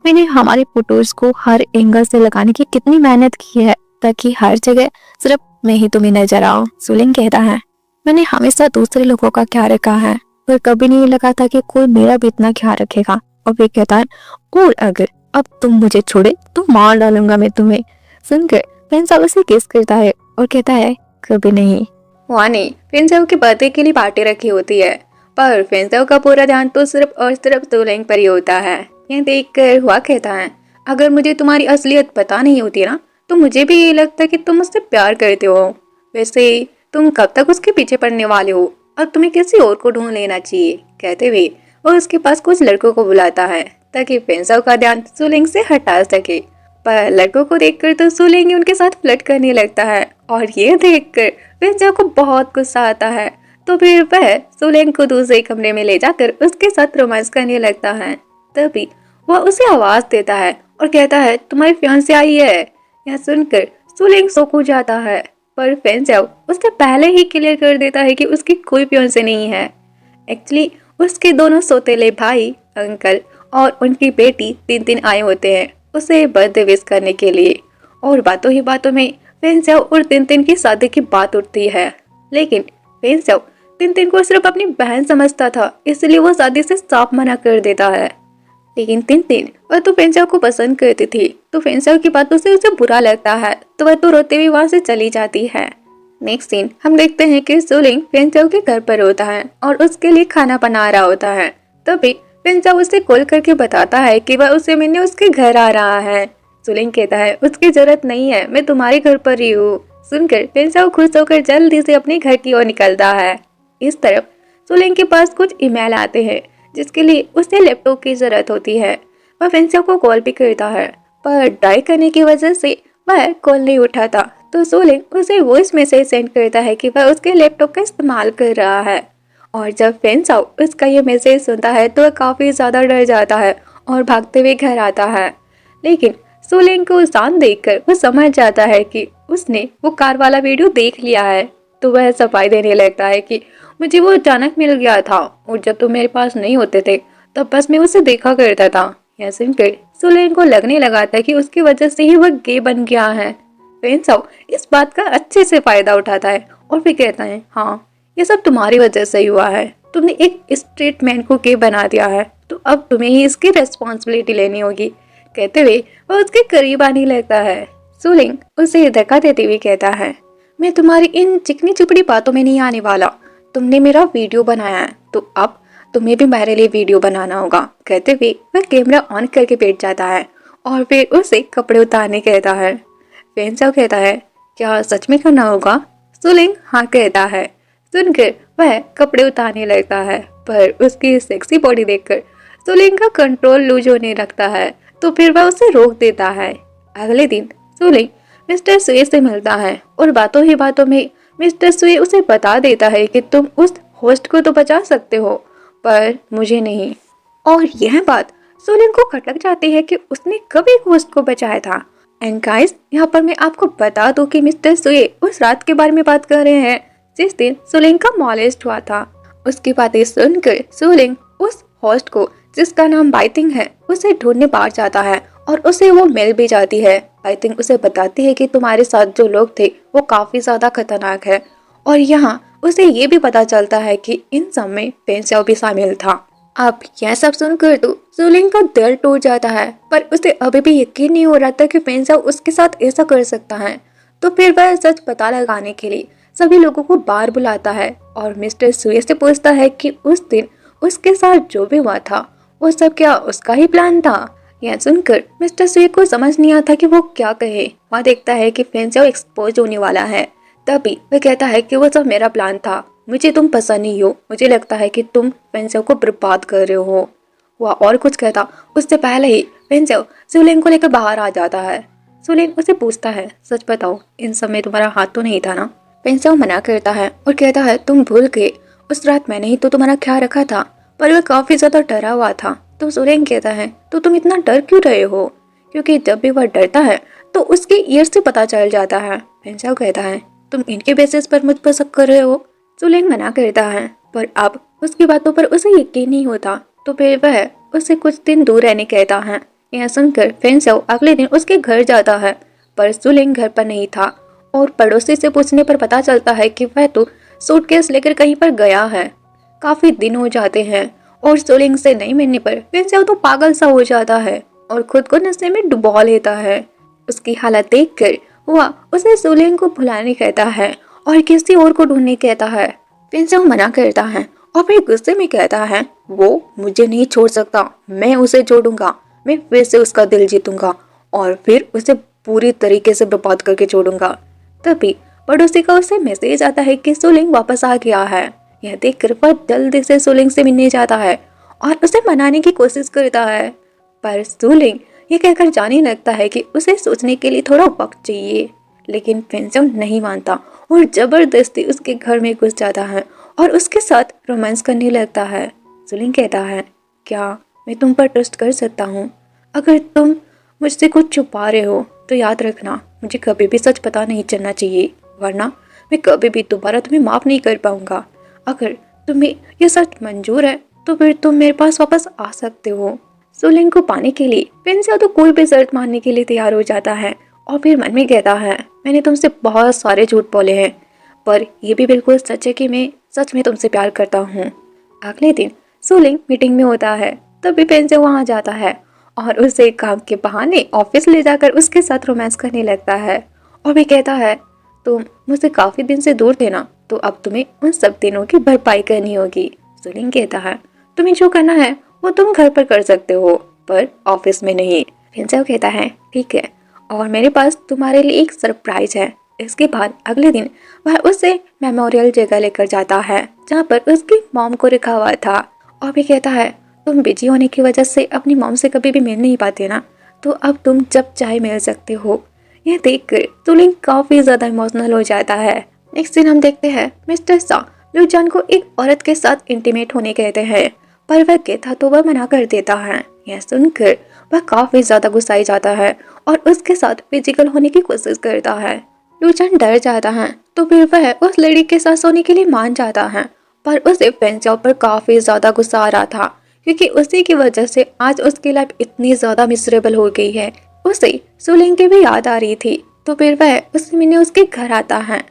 मैंने हमारे फोटोज को हर एंगल से लगाने की कितनी मेहनत की है ताकि हर जगह सिर्फ मैं ही तुम्हें नजर आऊं। सुलिंग कहता है, मैंने हमेशा दूसरे लोगों का ख्याल रखा है पर कभी नहीं लगा था कि कोई मेरा भी इतना ख्याल रखेगा। और वे कहता है, और अगर अब तुम मुझे छोड़े तो मार डालूंगा मैं तुम्हें। सुनकर पेंसिल उसे किस करता है और कहता है, कभी नहीं। वहाँ नहीं, पेंसिल के बर्थडे के लिए पार्टी रखी होती है, पर पेंसिल का पूरा ध्यान तो सिर्फ और सिर्फ सुलिंग पर ही होता है। यह देखकर हुआ कहता है, अगर मुझे तुम्हारी असलियत पता नहीं होती ना तो मुझे भी ये लगता है कि तुम उससे प्यार करते हो। वैसे तुम कब तक उसके पीछे पड़ने वाले हो? अब तुम्हें किसी और को ढूंढ लेना चाहिए। कहते हुए वो उसके पास कुछ लड़कों को बुलाता है ताकि फेंसाओ का ध्यान सुलिंग से हटा सके। पर लड़कों को देखकर तो सुलिंग उनके साथ फ्लर्ट करने लगता है और ये देखकर फेंसाओ को बहुत गुस्सा आता है। तो फिर वह सुलिंग को दूसरे कमरे में ले जाकर उसके साथ रोमांस करने लगता है। तभी वह उसे आवाज देता है और कहता है तुम्हारी फियांसे आई है। यह सुनकर सुलिंग शॉक हो जाता है, पर फेंसाओ उससे पहले ही क्लियर कर देता है कि उसकी कोई फियांसे नहीं है। एक्चुअली उसके दोनों सौतेले भाई, अंकल और उनकी बेटी टिनटिन आए होते हैं उसे बर्थडे विश करने के लिए। और बातों ही बातों में फेंसाओ और टिनटिन की शादी की बात उठती है। लेकिन फेंसाओ टिनटिन को सिर्फ अपनी बहन समझता था, इसलिए वो शादी से साफ मना कर देता है। लेकिन टिनटिन वह तो फेंसाओ को पसंद करती थी, तो फेंसाओ की बातों से उसे बुरा लगता है, तो वह तो रोते हुए वहां से चली जाती है। नेक्स्ट सीन हम देखते हैं कि सुलिंग फेंसाओ के घर पर होता है और उसके लिए खाना बना रहा होता है। तभी फेंसाओ उसे कॉल करके बताता है कि वह उसे मिलने उसके घर आ रहा है। सुलिंग कहता है उसकी जरूरत नहीं है, मैं तुम्हारे घर पर ही हूँ। सुनकर फेंसाओ खुश होकर जल्दी से अपने घर की ओर निकलता है। इस तरफ सुलिंग के पास कुछ ईमेल आते हैं जिसके लिए उसे लैपटॉप की जरूरत होती है। वह फेंसाओ को कॉल भी करता है, पर डायल करने की वजह से वह कॉल नहीं उठाता। तो सुलिंग उसे वॉइस मैसेज सेंड करता है कि वह उसके लैपटॉप का इस्तेमाल कर रहा है। और जब फेंसाओ उसका ये मैसेज सुनता है तो वह काफी ज्यादा डर जाता है और भागते हुए घर आता है। लेकिन सुलिंग को शांत देखकर वो समझ जाता है कि उसने वो कार वाला वीडियो देख लिया है। तो वह सफाई देने लगता है कि मुझे वो अचानक मिल गया था और जब तुम मेरे पास नहीं होते थे तब बस मैं उसे देखा करता था। यह सुनकर सुलिंग को लगने लगा था कि उसकी वजह से ही वह गे बन गया है। फेंसाओ इस बात का अच्छे से फायदा उठाता है और फिर कहता है हाँ ये सब तुम्हारी वजह से ही हुआ है, तुमने एक स्ट्रेट मैन को गे बना दिया है, तो अब तुम्हें ही इसकी रेस्पॉन्सिबिलिटी लेनी होगी। कहते हुए वह उसके करीब आने लगता है। सुलिंग उसे धक्का देते हुए कहता है मैं तुम्हारी इन चिकनी चुपड़ी बातों में नहीं आने वाला, तुमने मेरा वीडियो बनाया है तो अब तुम्हें भी मेरे लिए वीडियो बनाना होगा। कहते हुए वह कैमरा ऑन करके बैठ जाता है और फिर उसे कपड़े उतारने कहता है। फेंसाओ कहता है क्या सच में करना होगा? सुलिंग हाँ कहता है। सुनकर वह कपड़े उतारने लगता है, पर उसकी सेक्सी बॉडी देखकर सुलिंग का कंट्रोल लूज होने लगता है, तो फिर वह उसे रोक देता है। अगले दिन सुलिंग मिस्टर सुए से मिलता है और बातों ही बातों में मिस्टर सुए उसे बता देता है कि तुम उस होस्ट को तो बचा सकते हो पर मुझे नहीं। और यह बात सुलिंग को खटक जाती है कि उसने कब एक होस्ट को बचाया था। एंड गाइस यहाँ पर मैं आपको बता दूं कि मिस्टर सुए उस रात के बारे में बात कर रहे हैं जिस दिन सुलिंग का मॉलेस्ट हुआ था। उसकी बातें सुनकर सुलिंग उस होस्ट को जिसका नाम बाइटिंग है उसे ढूंढने बाहर जाता है और उसे वो मिल भी जाती है। बाइटिंग उसे बताती है कि तुम्हारे साथ जो लोग थे वो काफी ज्यादा खतरनाक है। और यहाँ उसे ये भी पता चलता है कि इन सब में फेंसाओ भी शामिल था। अब यह सब सुनकर तो सुलिंग का दिल टूट जाता है, पर उसे अभी भी यकीन नहीं हो रहा था कि फेंसाओ उसके साथ ऐसा कर सकता है। तो फिर वह सच पता लगाने के लिए सभी लोगों को बाहर बुलाता है और मिस्टर सुए से पूछता है कि उस दिन उसके साथ जो भी हुआ था वो सब क्या उसका ही प्लान था। यह सुनकर मिस्टर सुए को समझ नहीं आता कि वो क्या कहे। वह देखता है कि फेंसाओ एक्सपोज होने वाला है। तभी वह कहता है कि वो सब मेरा प्लान था, मुझे तुम पसंद नहीं हो, मुझे लगता है कि तुम फेंसाओ को बर्बाद कर रहे हो। वह और कुछ कहता उससे पहले ही फेंसाओ सुलिंग को लेकर बाहर आ जाता है। सुलिंग उसे पूछता है सच बताओ इन सब में तुम्हारा हाथ तो नहीं था ना? फेंसाओ मना करता है और कहता है तुम भूल गए, उस रात मैंने ही तो तुम्हारा ख्याल रखा था, पर वह काफी ज्यादा डरा हुआ था। तो सुलिंग कहता है तो तुम इतना डर क्यों रहे हो? क्योंकि जब भी वह डरता है तो उसके ईयर से पता चल जाता है। फेंसाओ कहता है तुम इनके बेसिस पर मुझ पर शक कर रहे हो? सुलिंग मना करता है, पर अब उसकी बातों पर उसे यकीन नहीं होता। तो फिर वह उससे कुछ दिन दूर रहने कहता है। यह सुनकर फेंसाओ अगले दिन उसके घर जाता है, पर सुलिंग घर पर नहीं था और पड़ोसी से पूछने पर पता चलता है कि वह तो सूटकेस लेकर कहीं पर गया है। काफी दिन हो जाते हैं और सुलिंग से नहीं मिलने पर फेंसाओ तो पागल सा हो जाता है और खुद को नशे में डुबो लेता है। उसकी हालत देखकर वह उसे सुलिंग को भुलाने कहता है और किसी और को ढूंढने कहता है। फेंसाओ मना करता है और फिर गुस्से में कहता है वो मुझे नहीं छोड़ सकता, मैं उसे छोड़ूंगा, मैं फिर से उसका दिल जीतूंगा और फिर उसे पूरी तरीके से बर्बाद करके छोड़ूंगा। तभी पड़ोसी का उसे मैसेज आता है कि सुलिंग वापस आ गया है। यह देखकर वह जल्दी से सुलिंग से मिलने जाता है और उसे मनाने की कोशिश करता है, पर सुलिंग ये कहकर जाने लगता है कि उसे सोचने के लिए थोड़ा वक्त चाहिए। लेकिन फेंगजाओ नहीं मानता और जबरदस्ती उसके घर में घुस जाता है और उसके साथ रोमांस करने लगता है। सुलिंग कहता है, क्या मैं तुम पर ट्रस्ट कर सकता हूँ? अगर तुम मुझसे कुछ छुपा रहे हो तो याद रखना, मुझे कभी भी सच पता नहीं चलना चाहिए, वरना मैं कभी भी दोबारा तुम्हें माफ नहीं कर पाऊंगा। अगर तुम्हें यह सच मंजूर है तो फिर तुम मेरे पास वापस आ सकते हो। सुलिंग को पाने के लिए फेंगजाओ तो कोई भी शर्त मानने के लिए तैयार हो जाता है और फिर मन में कहता है, मैंने तुमसे बहुत सारे झूठ बोले हैं, पर यह भी बिल्कुल सच है कि मैं सच में तुमसे प्यार करता हूँ। अगले दिन सुलिंग मीटिंग में होता है, तभी फेंगजाओ वहां जाता है और उसे काम के बहाने ऑफिस ले जाकर उसके साथ रोमांस करने लगता है और भी कहता है, तुम मुझसे काफी दिन से दूर थे ना, तो अब तुम्हें उन सब दिनों की भरपाई करनी होगी। सुलिंग कहता है, तुम्हें जो करना है वो तुम घर पर कर सकते हो, पर ऑफिस में नहीं। फेंगजाओ कहता है, ठीक है, और मेरे पास तुम्हारे लिए एक सरप्राइज है। इसके बाद अगले दिन वह उसे मेमोरियल जगह लेकर जाता है जहाँ पर उसकी मॉम को रखा हुआ था और भी कहता है, तुम बिजी होने की वजह से अपनी मॉम से कभी भी मिल नहीं पाते ना, तो अब तुम जब चाहे मिल सकते हो। यह देखकर सुलिंग काफी ज्यादा इमोशनल हो जाता है। नेक्स्ट दिन हम देखते हैं मिस्टर सा लुजान को एक औरत के साथ इंटीमेट होने कहते हैं, पर वह कहता तो वह मना कर देता है। यह सुनकर वह काफी ज्यादा गुस्साई जाता है और उसके साथ फिजिकल होने की कोशिश करता है। लुजान डर जाता है तो फिर वह उस लड़की के साथ सोने के लिए मान जाता है, पर उसे फेंगजाओ पर काफी ज्यादा गुस्सा आ रहा था क्योंकि उसी की वजह से आज उसकी लाइफ इतनी ज्यादा मिसरेबल हो गई है। उसे सुलिंग की भी याद आ रही थी, तो फिर वह उससे मिलने उसके घर आता है।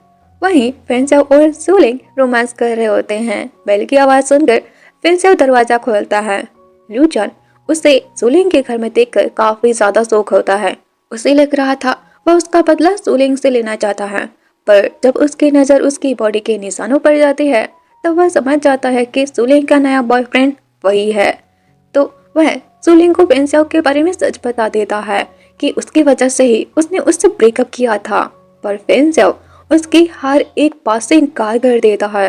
वहीं फेंगजाओ और सुलिंग रोमांस कर रहे होते हैं। बेल की आवाज सुनकर फेंगजाओ दरवाजा खोलता है। लुजान उसे सुलिंग के घर में देखकर काफी ज्यादा शौक होता है। उसे लग रहा था वह उसका बदला सुलिंग से लेना चाहता है, पर जब उसकी नजर उसकी बॉडी के निशानों पर जाती है तब वह समझ जाता है कि सुलिंग का नया बॉयफ्रेंड वही है। तो वह सुलिंग को फेंगजाओ के बारे में सच बता देता है कि उसकी वजह से ही उसने उससे ब्रेकअप किया था, पर फेंगजाओ उसकी हर एक बात से इनकार कर देता है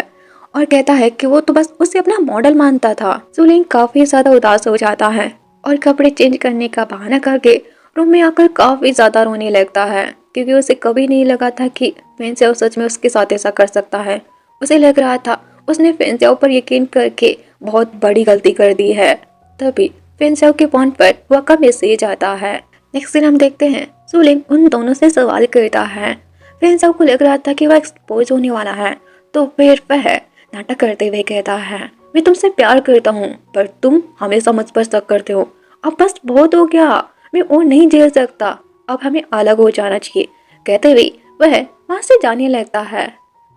और कहता है कि वो तो बस उसे अपना मॉडल मानता था। सुलिंग काफी ज्यादा उदास हो जाता है और कपड़े चेंज करने का बहाना करके रूम में आकर काफी ज्यादा रोने लगता है क्योंकि उसे कभी नहीं लगा था कि फेंगजाओ सच में उसके साथ ऐसा कर सकता है। उसे लग रहा था उसने फेंगजाओ पर यकीन करके बहुत बड़ी गलती कर दी है। तभी फेंगजाओ के फोन पर वह का मैसेज आता है। नेक्स्ट दिन हम देखते हैं सुलिंग उन दोनों से सवाल करता है। फेंगजाओ को लग रहा था कि वह एक्सपोज होने वाला है, तो फिर वह नाटक करते हुए कहता है, मैं तुमसे प्यार करता हूँ पर तुम हमेशा मुझ पर शक करते हो। अब बस बहुत हो गया, मैं और नहीं झेल सकता, अब हमें अलग हो जाना चाहिए। कहते हुए वह वहां से जाने लगता है,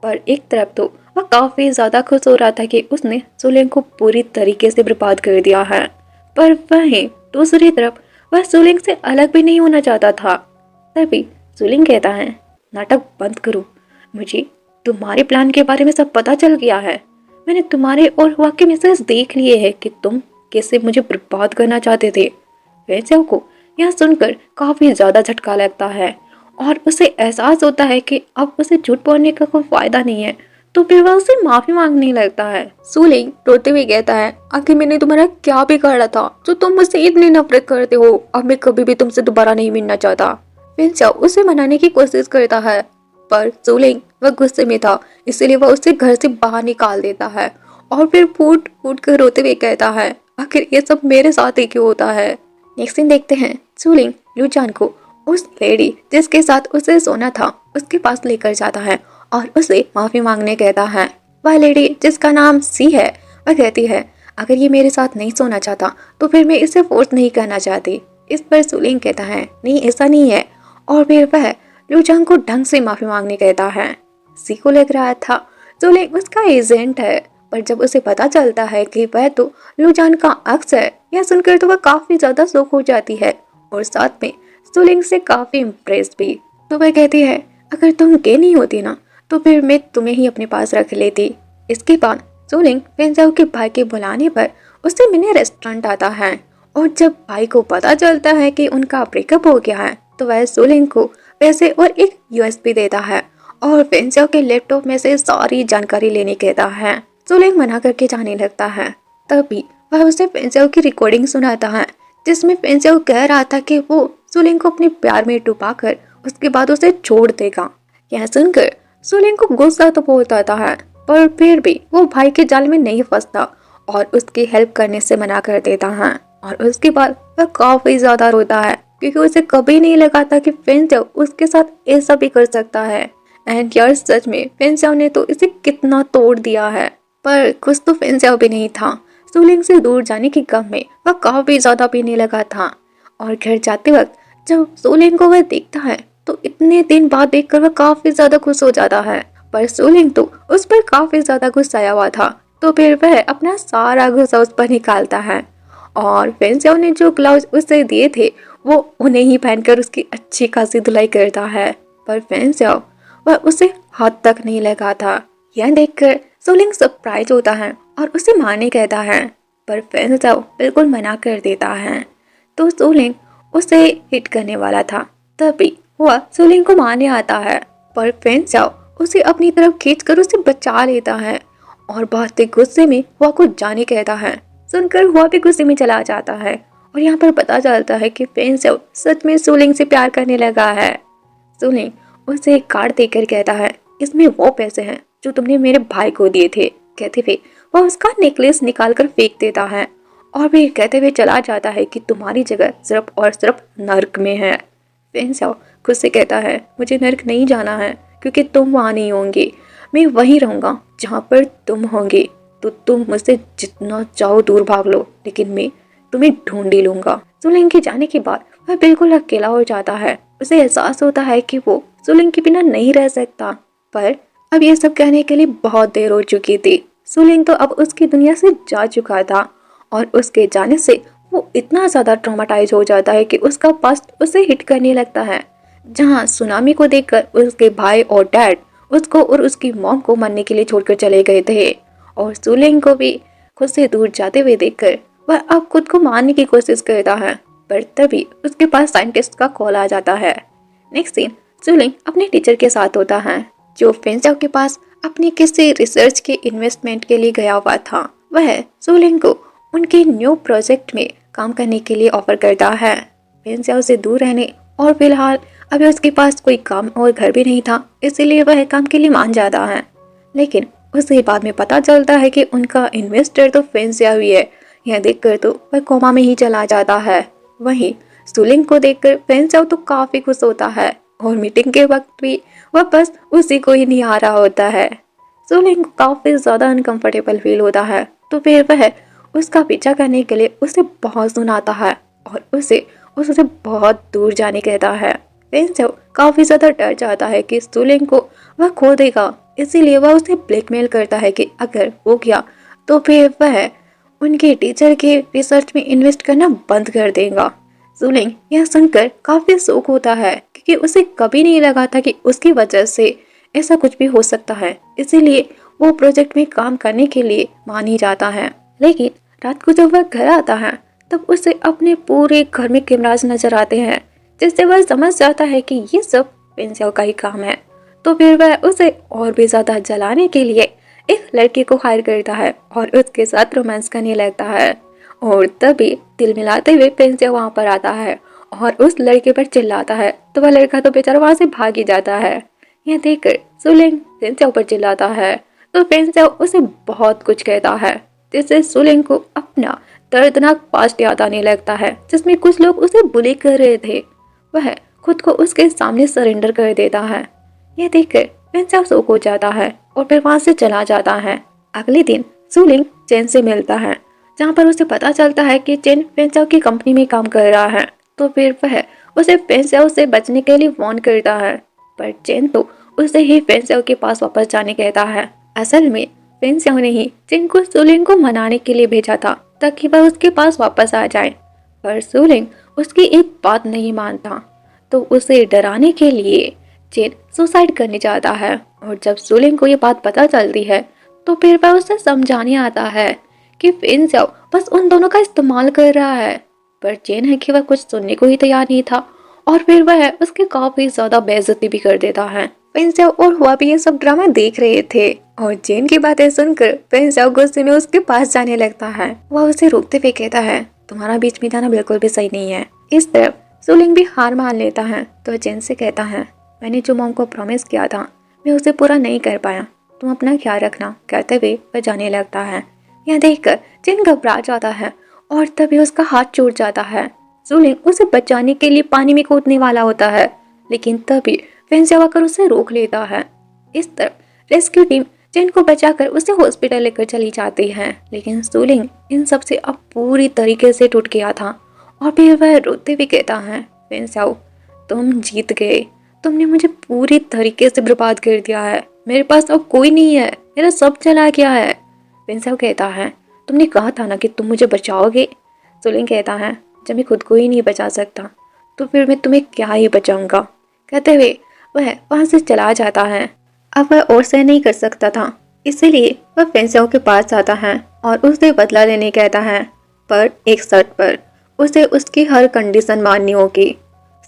पर एक तरफ तो वह काफी ज्यादा खुश हो रहा था कि उसने सुलिंग को पूरी तरीके से बर्बाद कर दिया है, पर वहीं दूसरी तरफ वह सुलिंग से अलग भी नहीं होना चाहता था। तभी सुलिंग कहता है, नाटक बंद करो, मुझे तुम्हारे प्लान के बारे में सब पता चल गया है। मैंने तुम्हारे और हुआ के मैसेज देख लिए हैं कि तुम कैसे मुझे बर्बाद करना चाहते थे। फेंगजाओ को यह सुनकर काफी ज्यादा झटका लगता है और उसे एहसास होता है कि अब उसे झूठ बोलने का कोई फायदा नहीं है, तो फिर वह उसे माफी मांगने लगता है। सुलिंग रोते हुए कहता है, आखिर मैंने तुम्हारा क्या बिगाड़ा था जो तुम मुझसे इतनी नफरत करते हो? अब मैं कभी भी तुमसे दोबारा नहीं मिलना चाहता। फेंगजाओ उसे मनाने की कोशिश करता है, पर सुलिंग वह गुस्से में था, इसलिए वह उसे घर से बाहर निकाल देता है और फिर फूट फूट कर रोते हुए कहता है, आखिर ये सब मेरे साथ ही क्यों होता है। नेक्स्ट दिन देखते हैं सुलिंग लुजान को उस लेडी जिसके साथ उसे सोना था उसके पास लेकर जाता है और उसे माफी मांगने कहता है। वह लेडी जिसका नाम सी है वह कहती है, अगर ये मेरे साथ नहीं सोना चाहता तो फिर मैं इसे फोर्स नहीं करना चाहती। इस पर सुलिंग कहता है, नहीं ऐसा नहीं है, और फिर वह लुजान को ढंग से माफी मांगने कहता है। सी को लग रहा था सुलिंग उसका एजेंट है, पर जब उसे पता चलता है कि वह तो लुजान का अक्स है, यह सुनकर तो वह काफी ज्यादा शॉक हो जाती है और साथ में सुलिंग से काफी इम्प्रेस भी। तो वह कहती है, अगर तुम गे नहीं होती ना तो फिर मैं तुम्हें ही अपने पास रख लेती। इसके बाद सुलिंग फेंगजाओ के भाई के बुलाने पर उससे मिलने रेस्टोरेंट आता है और जब भाई को पता चलता है कि उनका ब्रेकअप हो गया है तो वह सुलिंग को पैसे और एक यूएसबी देता है और फेंसियाओ के लैपटॉप में से सारी जानकारी लेने कहता है। सुलिंग मना करके जाने लगता है। तभी वह उसे फेंसियाओ की रिकॉर्डिंग सुनाता है जिसमें फेंसियाओ कह रहा था कि वो सुलिंग को अपने प्यार में डुबाकर उसके बाद उसे छोड़ देगा। यह सुनकर सुलिंग को गुस्सा तो बहुत आता है, पर फिर भी वो भाई के जाल में नहीं फंसता और उसकी हेल्प करने से मना कर देता है। और उसके बाद वह काफी ज्यादा रोता है क्योंकि उसे कभी नहीं लगा था कि फेंसियाओ उसके साथ ऐसा भी कर सकता है। एंड यार सच में फेंसियाओ ने तो इसे कितना तोड़ दिया है। पर कुछ तो फेंसियाओ भी नहीं था। सुलिंग से दूर जाने के गम में वह काफी ज्यादा पीने लगा था और घर जाते वक्त जब सुलिंग को वह देखता है तो इतने दिन बाद देखकर वह काफी ज्यादा खुश हो जाता है। पर सुलिंग तो उस पर काफी ज्यादा गुस्साया हुआ था, तो फिर वह अपना सारा गुस्सा उस पर निकालता है और फेंसियाओ ने जो ग्लव्स उसे दिए थे वो उन्हें ही पहनकर उसकी अच्छी खासी धुलाई करता है। पर फेंसियाओ वह उसे हाथ तक नहीं लगा था। यह देखकर सुलिंग सरप्राइज होता है और उसे मारने कहता है, पर फेंसियाओ बिल्कुल मना कर देता है। तो सुलिंग उसे हिट करने वाला था, तभी वह सुलिंग को मारने आता है, पर फेंसियाओ उसे अपनी तरफ खींचकर उसे बचा लेता है और बहुत ही गुस्से में हुआ को जाने कहता है। सुनकर हुआ भी गुस्से में चला जाता है और यहाँ पर पता चलता है कि फेंसियाओ सच में सुलिंग से प्यार करने लगा है। सुलिंग उसे एक कार्ड देकर कहता है, इसमें वो पैसे हैं जो तुमने मेरे भाई को दिए थे। कहते हुए वह उसका नेकलेस निकाल कर फेंक देता है और भी कहते हुए चला जाता है कि तुम्हारी जगह सिर्फ और सिर्फ नर्क में है। फेंसियाओ खुद से कहता है, मुझे नर्क नहीं जाना है क्योंकि तुम वहाँ नहीं होंगे, मैं वहीं रहूंगा जहाँ पर तुम होंगे। तो तुम मुझसे जितना चाहो दूर भाग लो, लेकिन मैं तुम्हें ढूंढ ही लूंगा। सुलिंग के जाने के बाद वह बिल्कुल अकेला हो जाता है। उसे एहसास होता है कि वो सुलिंग के बिना नहीं रह सकता, पर अब ये सब कहने के लिए बहुत देर हो चुकी थी। सुलिंग तो अब उसकी दुनिया से जा चुका था और उसके जाने से वो इतना ज्यादा ट्रॉमाटाइज हो जाता है कि उसका पास्ट उसे हिट करने लगता है। जहाँ सुनामी को देखकर उसके भाई और डैड उसको और उसकी मॉम को मरने के लिए छोड़कर चले गए थे और सुलिंग को भी खुद से दूर जाते हुए देखकर वह अब खुद को मारने की कोशिश करता है। पर तभी उसके पास साइंटिस्ट का कॉल आ जाता है। नेक्स्ट सीन सुलिंग अपने टीचर के साथ होता है जो फेंसियाओ के पास अपने किसी रिसर्च के इन्वेस्टमेंट के लिए गया हुआ था। वह सुलिंग को उनके न्यू प्रोजेक्ट में काम करने के लिए ऑफर करता है। फेंसियाओ से दूर रहने और फिलहाल अभी उसके पास कोई काम और घर भी नहीं था, इसीलिए वह काम के लिए मान जाता है। लेकिन उसे बाद में पता चलता है कि उनका इन्वेस्टर तो फेंसियाओ ही है। यह देखकर तो वह कोमा में ही चला जाता है। वहीं सुलिंग को देखकर फेंसियाओ तो काफी खुश होता है और मीटिंग के वक्त भी वह बस उसी को ही निहारा होता है। सुलिंग को काफी ज्यादा अनकंफर्टेबल फील होता है, तो फिर वह उसका पीछा करने के लिए उसे बहुत सुनाता है और उसे बहुत दूर जाने कहता है। फेंसियाओ काफी ज्यादा डर जाता है कि सुलिंग को वह खो देगा, इसीलिए वह उसे ब्लैकमेल करता है कि अगर वो गया तो फिर वह उनके टीचर के रिसर्च में इन्वेस्ट करना बंद कर देगा। सुलिंग यह सुनकर काफी शौक होता है क्योंकि उसे कभी नहीं लगा था कि उसकी वजह से ऐसा कुछ भी हो सकता है, इसीलिए वो प्रोजेक्ट में काम करने के लिए मान ही जाता है। लेकिन रात को जब वह घर आता है तब उसे अपने पूरे घर में कैमरास नजर आते हैं, जिससे वह समझ जाता है कि ये सब फेंसियाओ का ही काम है। तो फिर वह उसे और भी ज्यादा जलाने के लिए एक लड़के को हायर करता है और उसके साथ रोमांस करने लगता है। और तभी दिल मिलाते हुए फेंसियाओ वहाँ पर आता है और उस लड़के पर चिल्लाता है, तो वह लड़का तो बेचारा वहाँ से भाग ही जाता है। यह देखकर सुलिंग फेंसियाओ पर चिल्लाता है, तो फेंसियाओ उसे बहुत कुछ कहता है, जिससे सुलिंग को अपना दर्दनाक पास्ट याद आने लगता है जिसमें कुछ लोग उसे बुली कर रहे थे। वह खुद को उसके सामने सरेंडर कर देता है। यह देखकर फेंसियाओ शौक हो जाता है और फिर वहां से चला जाता है। अगले दिन सुलिंग चेन से मिलता है, जहाँ पर उसे पता चलता है कि चेन फेंसियाओ की कंपनी में काम कर रहा है। तो फिर वह उसे फेंसियाओ से बचने के लिए वार्न करता है, पर चेन तो उसे ही फेंसियाओ के पास वापस जाने कहता है। असल में फेंसियाओ ने ही चेन को सुलिंग को मनाने के लिए भेजा था ताकि वह उसके पास वापस आ जाए, पर सुलिंग उसकी एक बात नहीं मानता, तो उसे डराने के लिए चेन सुसाइड करने जाता है। और जब सुलिंग को ये बात पता चलती है तो फिर वह उसे समझाने आता है कि फेंसियाओ बस उन दोनों का इस्तेमाल कर रहा है, पर चेन है कि वह कुछ सुनने को ही तैयार नहीं था और फिर वह उसकी काफी ज्यादा बेइज्जती भी कर देता है। पेंसिल और हुआ भी ये सब ड्रामा देख रहे थे और जेन की बातें सुनकर पेंसिल गुस्से में उसके पास जाने लगता है। वह उसे रोकते हुए कहता है, तुम्हारा बीच में जाना बिल्कुल भी सही नहीं है। इस तरफ सुलिंग भी हार मान लेता है तो जेन से कहता है, मैंने जो मॉम को प्रॉमिस किया था मैं उसे पूरा नहीं कर पाया, तुम अपना ख्याल रखना, कहते हुए वह जाने लगता है। यह देखकर जेन घबरा जाता है और तभी उसका हाथ छूट जाता है। सुलिंग उसे बचाने के लिए पानी में कूदने वाला होता है, लेकिन तभी फेंसिया आकर उसे रोक लेता है। इस तरफ रेस्क्यू टीम जेन को बचाकर उसे हॉस्पिटल लेकर चली जाती है, लेकिन सुलिंग इन सब से अब पूरी तरीके से टूट गया था और फिर वह रोते हुए कहता है, फेंसियाओ तुम जीत गए, तुमने मुझे पूरी तरीके से बर्बाद कर दिया है, मेरे पास अब कोई नहीं है, मेरा सब चला गया है। फेंसियाओ कहता है, तुमने कहा था ना कि तुम मुझे बचाओगे। सुलिंग कहता है, जब मैं खुद को ही नहीं बचा सकता तो फिर मैं तुम्हें क्या ही बचाऊंगा, कहते हुए वह वहां से चला जाता है। अब वह और सह नहीं कर सकता था, इसीलिए वह फेंसियाओ के पास आता है और उससे बदला लेने कहता है, पर एक शर्त पर, उसे उसकी हर कंडीशन माननी होगी।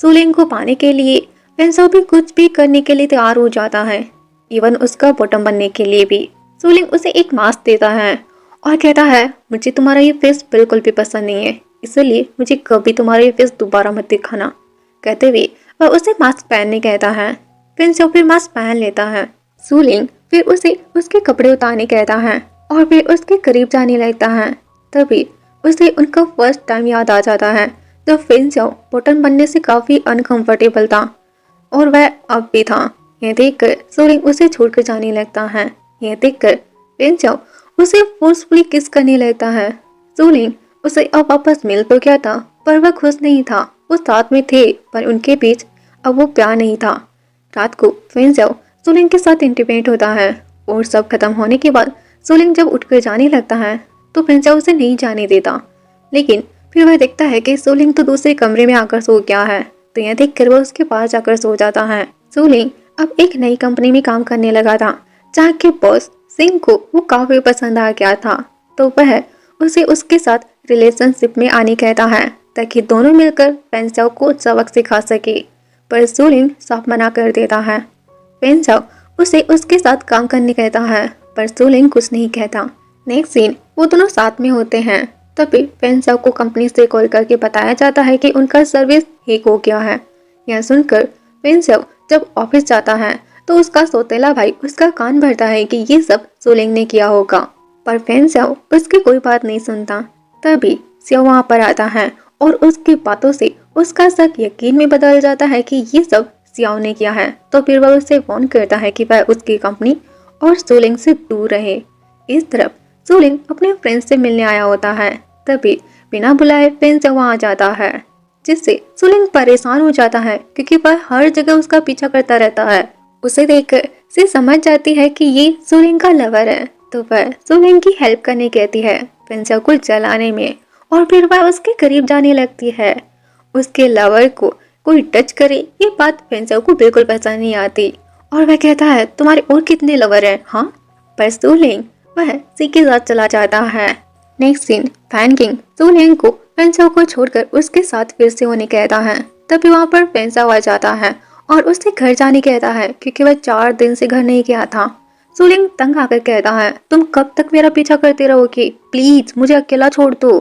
सुलिंग को पाने के लिए फेंसियाओ भी कुछ भी करने के लिए तैयार हो जाता है, इवन उसका बॉटम बनने के लिए भी। सुलिंग उसे एक मास्क देता है और कहता है, मुझे तुम्हारा ये फेस बिल्कुल भी पसंद नहीं है, इसलिए मुझे कभी तुम्हारा ये फेस दोबारा मत दिखाना, कहते हुए वह उसे मास्क पहनने कहता है। फेंसियाओ फिर मास्क पहन लेता है। सुलिंग फिर उसे उसके कपड़े उतारने कहता है और फिर उसके करीब जाने लगता है। तभी उसे उनका फर्स्ट टाइम याद आ जाता है जब फेंसियाओ बॉटम बनने से काफी अनकंफर्टेबल था और वह अब भी था। यह देखकर सुलिंग उसे छोड़कर जाने लगता है। यह देखकर फेंसियाओ उसे फोर्सफुली किस करने लगता है। सुलिंग उसे अब वापस मिल तो गया था पर वह खुश नहीं था। वो साथ में थे पर उनके बीच अब वो प्यार नहीं था। रात को फेंसियाओ सुलिंग के साथ इंटीमेट होता है और सब खत्म होने के बाद सुलिंग जब उठकर जाने लगता है तो फेंसियाओ उसे नहीं जाने देता, लेकिन फिर वह देखता है कि सुलिंग तो दूसरे कमरे में आकर सो गया है, तो यह देखकर वह उसके पास जाकर सो जाता है। सुलिंग अब एक नई कंपनी में काम करने लगा था जहाँ के बॉस सिंह को वो काफी पसंद आ गया था, तो वह उसे उसके साथ रिलेशनशिप में आने कहता है ताकि दोनों मिलकर फेंसियाओ को सबक सिखा सके, पर सुलिंग साफ मना कर देता है। फेंसियाओ उसे उसके साथ काम करने कहता है पर सुलिंग कुछ नहीं कहता। नेक्स्ट सीन वो दोनों साथ में होते हैं। तभी फेंसियाओ को कंपनी से कॉल करके बताया जाता है कि उनका सर्विस हैक हो गया है। यह सुनकर फेंसियाओ जब ऑफिस जाता है तो उसका सौतेला भाई उसका कान भरता है कि ये सब सुलिंग ने किया होगा, पर फेंसियाओ उसकी कोई बात नहीं सुनता। तभी सियाओ वहाँ पर आता है और उसकी बातों से उसका शक यकीन में बदल जाता है कि ये सब सियाओ ने किया है, तो फिर वह उसे वार्न करता है कि वह उसकी कंपनी और सुलिंग से दूर रहे। इस तरफ सुलिंग अपने फ्रेंड से मिलने आया होता है। तभी बिना बुलाए फेंसियाओ वहाँ आ जाता है, जिससे सुलिंग परेशान हो जाता है क्योंकि वह हर जगह उसका पीछा करता रहता है। उसे देखकर सी समझ जाती है कि ये सुलिंग का लवर है, तो वह सुलिंग की हेल्प करने कहती है फेंसियाओ को जलाने में, और फिर वह उसके करीब जाने लगती है। उसके लवर को कोई टच करे ये बात फेंसियाओ को बिल्कुल पसंद नहीं आती और वह कहता है, तुम्हारे और कितने लवर हैं? हाँ, पर सुलिंग वह सी के साथ चला जाता है। नेक्स्ट सीन फैन किंग सुलिंग को फेंसियाओ को छोड़कर उसके साथ फिर से होने कहता है। तभी वहाँ पर फेंसियाओ आ जाता है और उससे घर जाने कहता है क्योंकि वह 4 दिन से घर नहीं गया था। सुलिंग तंग आकर कहता है, तुम कब तक मेरा पीछा करते रहोगे, प्लीज मुझे अकेला छोड़ दो।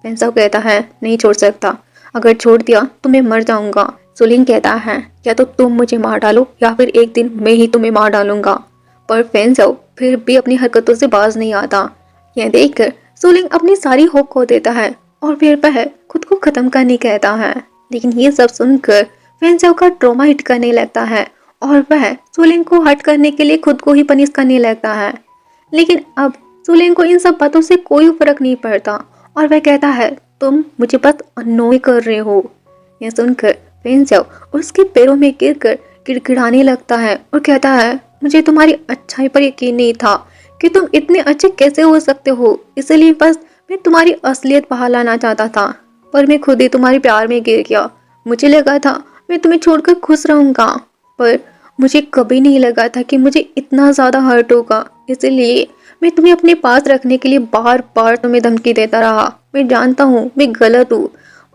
फेंसियाओ कहता है, नहीं छोड़ सकता, अगर छोड़ दिया तो मैं मर जाऊंगा। सुलिंग कहता है, या तो तुम मुझे मार डालो या फिर एक दिन मैं ही तुम्हें मार डालूंगा, पर फेंसियाओ फिर भी अपनी हरकतों से बाज नहीं आता। यह देखकर सुलिंग अपनी सारी होप खो देता है और फिर वह खुद को खत्म करने कहता है, लेकिन ये सब सुनकर फेंसियाओ का ट्रॉमा हिट करने लगता है और वह सुलिंग को हर्ट करने के लिए खुद को ही पनिश करने लगता है। लेकिन अब सुलिंग को इन सब बातों से कोई फर्क नहीं पड़ता और वह कहता है, तुम मुझे बस अनोय कर रहे हो। यह सुनकर फेंसियाओ उसके पैरों में गिरकर गिड़गिड़ाने लगता है और कहता है, मुझे तुम्हारी अच्छाई पर यकीन नहीं था कि तुम इतने अच्छे कैसे हो सकते हो, इसलिए बस मैं तुम्हारी असलियत बाहर लाना चाहता था, पर मैं खुद ही तुम्हारे प्यार में गिर गया। मुझे लगा था मैं तुम्हें छोड़कर खुश रहूंगा, पर मुझे कभी नहीं लगा था कि मुझे इतना ज़्यादा हर्ट होगा, इसलिए मैं तुम्हें अपने पास रखने के लिए बार बार तुम्हें धमकी देता रहा। मैं जानता हूँ मैं गलत हूँ,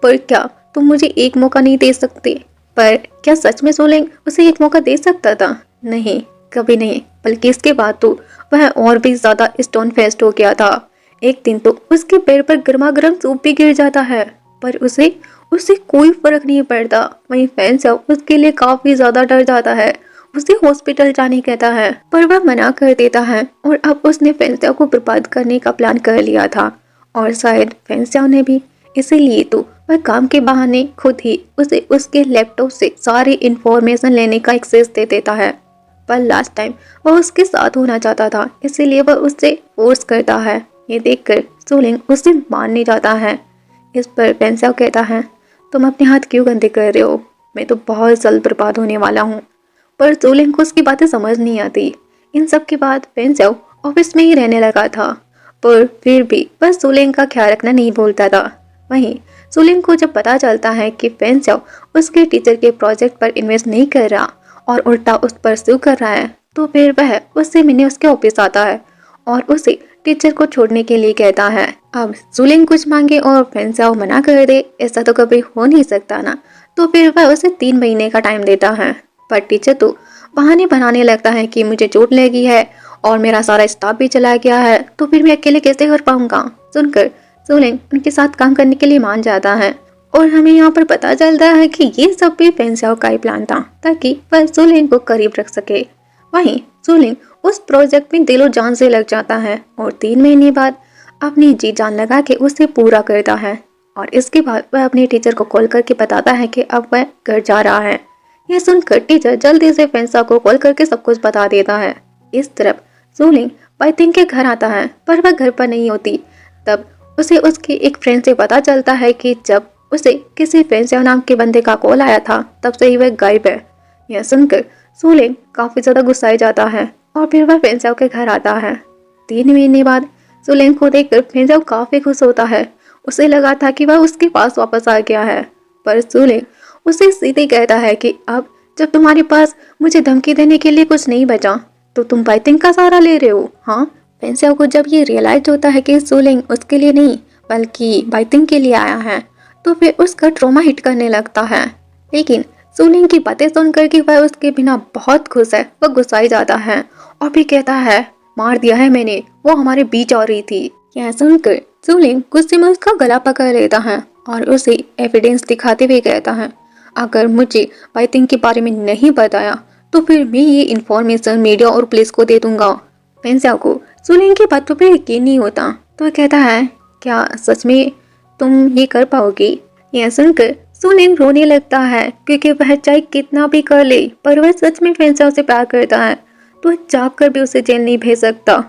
पर क्या तुम मुझे एक मौका नहीं दे सकते? पर क्या सच में सोलिंग उसे एक मौका दे सकता था? नहीं, कभी नहीं। बल्कि इसके बाद तो वह और भी ज्यादा स्टोन फेस्ड हो गया था। एक दिन तो उसके पैर पर गर्मा गर्म सूप भी गिर जाता है, पर उसे उससे कोई फर्क नहीं पड़ता। वहीं फैंसाओ उसके लिए काफी ज्यादा डर जाता है, उसे हॉस्पिटल जाने कहता है, पर वह मना कर देता है। और अब उसने फैंसाओ को बर्बाद करने का प्लान कर लिया था, और शायद फैंसाओ ने भी। इसीलिए तो वह काम के बहाने खुद ही उसे उसके लैपटॉप से सारी इंफॉर्मेशन लेने का एक्सेस दे देता है। पर लास्ट टाइम वह उसके साथ होना चाहता था, इसीलिए वह उससे फोर्स करता है। ये देखकर सोलिंग उससे मानने जाता है। इस पर फैंसाओ कहता है, तुम अपने हाथ क्यों गंदे कर रहे हो? मैं तो बहुत जल्द बर्बाद होने वाला हूँ। पर सोलिंग को उसकी बातें समझ नहीं आती। इन सब के बाद फैंसाओ ऑफिस में ही रहने लगा था, पर फिर भी वह सोलिंग का ख्याल रखना नहीं भूलता था। वहीं सोलिंग को जब पता चलता है कि फैंसाओ उसके टीचर के प्रोजेक्ट पर इन्वेस्ट नहीं कर रहा और उल्टा उस पर सू कर रहा है, तो फिर वह उससे मिलने उसके ऑफिस आता है और उसे टीचर को छोड़ने के लिए कहता है। अब सोलिंग कुछ मांगे और फैंसाओ मना कर दे, ऐसा तो कभी हो नहीं सकता ना। तो फिर वह उसे 3 महीने का टाइम देता है। पर टीचर तो बहाने बनाने लगता है कि मुझे चोट लगी है और मेरा सारा स्टाफ भी चला गया है, तो फिर मैं अकेले कैसे कर पाऊंगा। सुनकर सोलिंग उनके साथ काम करने के लिए मान जाता है। और हमें यहाँ पर पता चलता है कि ये सब भी फैंसाओ का ही प्लान था, ताकि वह सोलिंग को करीब रख सके। वहीं सोलिंग उस प्रोजेक्ट में दिलो जान से लग जाता है और 3 महीने बाद अपनी जी जान लगा के उसे पूरा करता है। और इसके बाद वह अपने टीचर को कॉल करके बताता है कि अब वह घर जा रहा है। यह सुनकर टीचर जल्दी से फैंसाओ को कॉल करके सब कुछ बता देता है। इस तरफ सोलिंग बाइटिंग के घर आता है, पर वह घर पर नहीं होती। तब उसे उसकी एक फ्रेंड से पता चलता है कि जब उसे किसी फैंसाओ नाम के बंदे का कॉल आया था, तब से ही वह गायब है। यह सुनकर सोलिंग काफी ज्यादा गुस्साए जाता है और फिर वह फैंसाओ के घर आता है। 3 महीने बाद सोलिंग को देखकर फैंसाओ काफी खुश होता है। उसे लगा था कि वह उसके पास वापस आ गया है, पर सोलिंग उसे सीधे कहता है कि अब जब तुम्हारे पास मुझे धमकी देने के लिए कुछ नहीं बचा, तो तुम बाइटिंग का सहारा ले रहे हो। हाँ, फैंसाओ को जब ये रियलाइज होता है कि सोलिंग उसके लिए नहीं बल्कि बाइटिंग के लिए आया है, तो फिर उसका ट्रॉमा हिट करने लगता है। लेकिन सोलिंग की बातें सुनकर कि वह उसके बिना बहुत खुश है, वह गुस्साई जाता है और भी कहता है, मार दिया है मैंने, वो हमारे बीच आ रही थी। यह सुनकर सोलिंग गुस्से में उसका गला पकड़ लेता है और उसे एविडेंस दिखाते हुए कहता है, अगर मुझे बाइटिंग के बारे में नहीं बताया तो फिर मैं ये इन्फॉर्मेशन मीडिया और पुलिस को दे दूंगा। फैंसाओ को सोलिंग की बातों पर यकीन नहीं होता, तो वह कहता है, क्या सच में तुम ये कर पाओगी? यह सुनकर सोलिंग रोने लगता है, क्योंकि वह चाहे कितना भी कर ले, पर वह सच में फैंसाओ से प्यार करता है, तो चाह कर भी उसे जेल नहीं भेज सकता।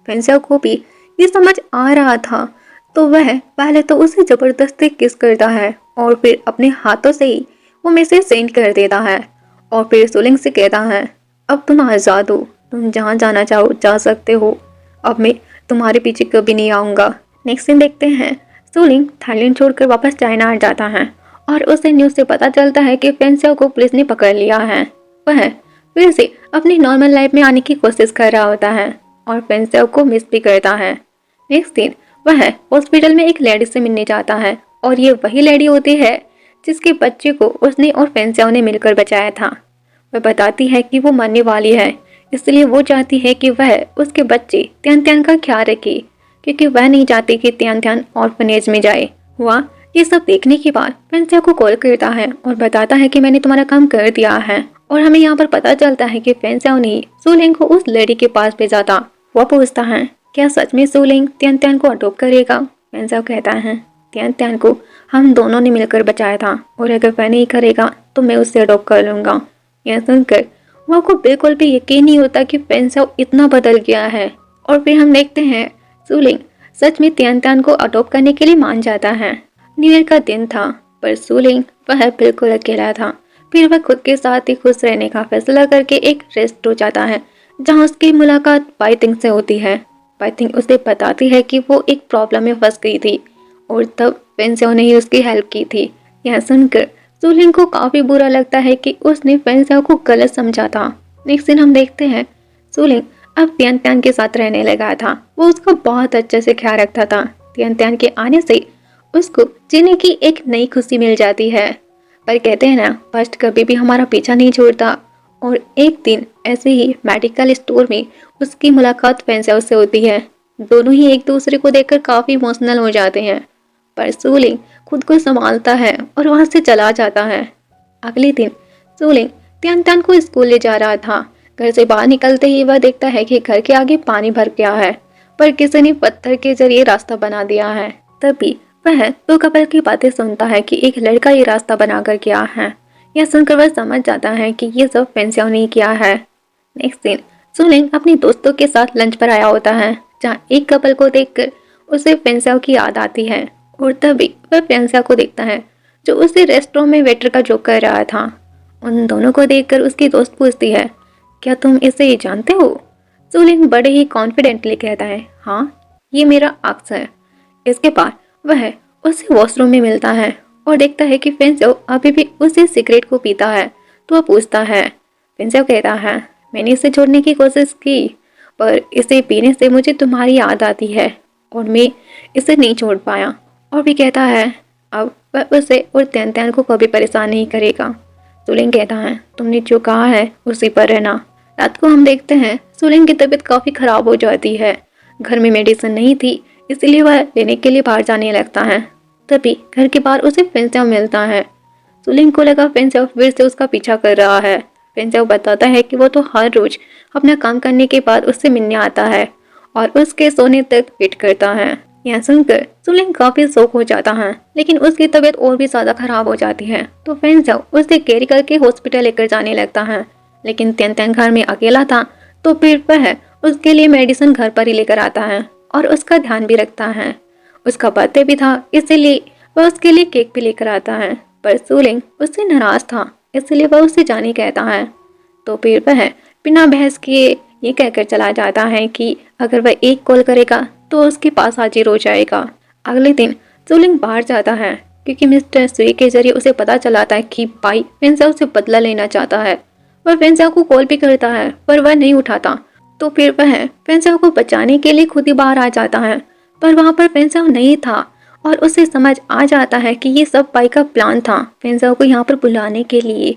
फैंसाओ को भी ये समझ आ रहा था, तो वह पहले तो उसे जबरदस्ती किस करता है और फिर अपने हाथों से ही वो मैसेज सेंड कर देता है। और फिर सोलिंग से कहता है, अब तुम आज़ाद हो, तुम जहाँ जाना चाहो जा सकते हो, अब मैं तुम्हारे पीछे कभी नहीं आऊँगा। नेक्स्ट सीन देखते हैं, सोलिंग थाईलैंड छोड़कर वापस चाइना आ जाता है और उसे न्यूज़ से पता चलता है कि फैंसाओ को पुलिस ने पकड़ लिया है। वह फिर से अपनी नॉर्मल लाइफ में आने की कोशिश कर रहा होता है और फैंसाओ को मिस भी करता है। नेक्स्ट दिन वह हॉस्पिटल में एक लेडी से मिलने जाता है और ये वही लेडी होती है जिसके बच्चे को उसने और फैंसाओ ने मिलकर बचाया था। वह बताती है कि वो मरने वाली है, इसलिए वो चाहती है कि वह उसके बच्चे त्यान त्यान का ख्याल रखे, क्योंकि वह नहीं चाहती कि त्यान त्यान ऑर्फनेज में जाए। हुआ ये सब देखने के बाद फैंसाओ को कॉल करता है और बताता है कि मैंने तुम्हारा काम कर दिया है। और हमें यहाँ पर पता चलता है कि फैंसाओ ने सोलिंग को उस लेडी के पास भेजा था। वह पूछता है, क्या सच में सोलिंग त्यान त्यान को अडॉप्ट करेगा? फैंसाओ कहता है, त्यान त्यान को हम दोनों ने मिलकर बचाया था और अगर वह नहीं करेगा तो मैं उससे अडॉप्ट कर लूंगा। यह सुनकर वह को बिल्कुल भी यकीन नहीं होता कि फैंसाओ इतना बदल गया है। और फिर हम देखते हैं सोलिंग सच में त्यान त्यान को अडॉप्ट करने के लिए मान जाता है। न्यू ईयर का दिन था, पर सोलिंग वह बिल्कुल अकेला था। फिर वह खुद के साथ ही खुश रहने का फैसला करके एक रेस्ट हो जाता है, जहाँ उसकी मुलाकात बाइटिंग से होती है। बाइटिंग उसे बताती है कि वो एक प्रॉब्लम में फंस गई थी और तब फैंसाओ ने ही उसकी हेल्प की थी। यह सुनकर सोलिंग को काफी बुरा लगता है कि उसने फैंसाओ को गलत समझा था। नेक्स्ट दिन हम देखते हैं सोलिंग अब त्यान त्यान के साथ रहने लगा था। वो उसका बहुत अच्छे से ख्याल रखता था। त्यान त्यान के आने से उसको जीने की एक नई खुशी मिल जाती है। पर कहते हैं ना, फर्स्ट कभी भी हमारा पीछा नहीं छोड़ता। और एक दिन ऐसे ही मेडिकल स्टोर में उसकी मुलाकात फेंसेओ से होती है। दोनों ही एक दूसरे को देखकर काफ़ी इमोशनल हो जाते हैं, पर सूलिंग खुद को संभालता है और वहाँ से चला जाता है। अगले दिन सूलिंग त्यान त्यान को स्कूल ले जा रहा था। घर से बाहर निकलते ही वह देखता है कि घर के आगे पानी भर गया है, पर किसी ने पत्थर के जरिए रास्ता बना दिया है। तभी वह दो कपल की बातें सुनता है कि एक लड़का ये रास्ता बनाकर गया है। यह सुनकर वह समझ जाता है कि ये सब फेंसेओ ने किया है। नेक्स्ट दिन सूलिंग अपने दोस्तों के साथ लंच पर आया होता है, जहाँ एक कपल को देखकर उसे फेंसेओ की याद आती है। और तभी वह फेंसेओ को देखता है जो उसे रेस्टोरेंट में वेटर का जोक कर रहा था। उन दोनों को देखकर उसकी दोस्त पूछती है, क्या तुम इसे जानते हो? सूलिंग बड़े ही कॉन्फिडेंटली कहता है, हाँ, ये मेरा अक्स है। इसके बाद वह उसे वॉशरूम में मिलता है और देखता है कि फेंसेओ अभी भी उसी सिगरेट को पीता है। तो वह पूछता है, फेंसेओ कहता है, मैंने इसे छोड़ने की कोशिश की, पर इसे पीने से मुझे तुम्हारी याद आती है और मैं इसे नहीं छोड़ पाया। और भी कहता है अब वह उसे और त्यान त्यान को कभी परेशान नहीं करेगा। सूलिंग कहता है, तुमने जो कहा है उसी पर रहना। रात को हम देखते हैं सूलिंग की तबीयत काफ़ी ख़राब हो जाती है। घर में मेडिसिन नहीं थी, इसलिए वह लेने के लिए बाहर जाने लगता है। तभी घर के बाहर उसे फेंसेओ मिलता है। सूलिंग को लगा फेंसेओ फिर से उसका पीछा कर रहा है। फेंसेओ बताता है कि वो तो हर रोज अपना काम करने के बाद उससे मिलने आता है और उसके सोने तक वेट करता है। यह सुनकर सूलिंग काफी शौक हो जाता है, लेकिन उसकी तबीयत और भी ज्यादा खराब हो जाती है। तो फेंसेओ उसे कैरी करके हॉस्पिटल लेकर जाने लगता है, लेकिन त्यान त्यान घर में अकेला था, तो फिर वह उसके लिए मेडिसिन घर पर ही लेकर आता है और उसका ध्यान भी रखता है। उसका बर्थडे भी था, इसीलिए वह उसके लिए केक भी लेकर आता है, पर सूलिंग उससे नाराज था, इसलिए वह उससे जाने कहता है। तो फिर वह बिना बहस किए ये कहकर चला जाता है कि अगर वह एक कॉल करेगा तो उसके पास हाजिर हो जाएगा। अगले दिन सूलिंग बाहर जाता है क्योंकि मिस्टर सुई के जरिए उसे पता चलाता है कि भाई फेंसेओ से बदला लेना चाहता है। वह फेंसेओ को कॉल भी करता है, पर वह नहीं उठाता। तो फिर वह फेंसेओ को बचाने के लिए खुद ही बाहर आ जाता है, पर वहाँ पर फेंसेओ नहीं था और उसे समझ आ जाता है कि ये सब पाई का प्लान था फेंसेओ को यहाँ पर बुलाने के लिए।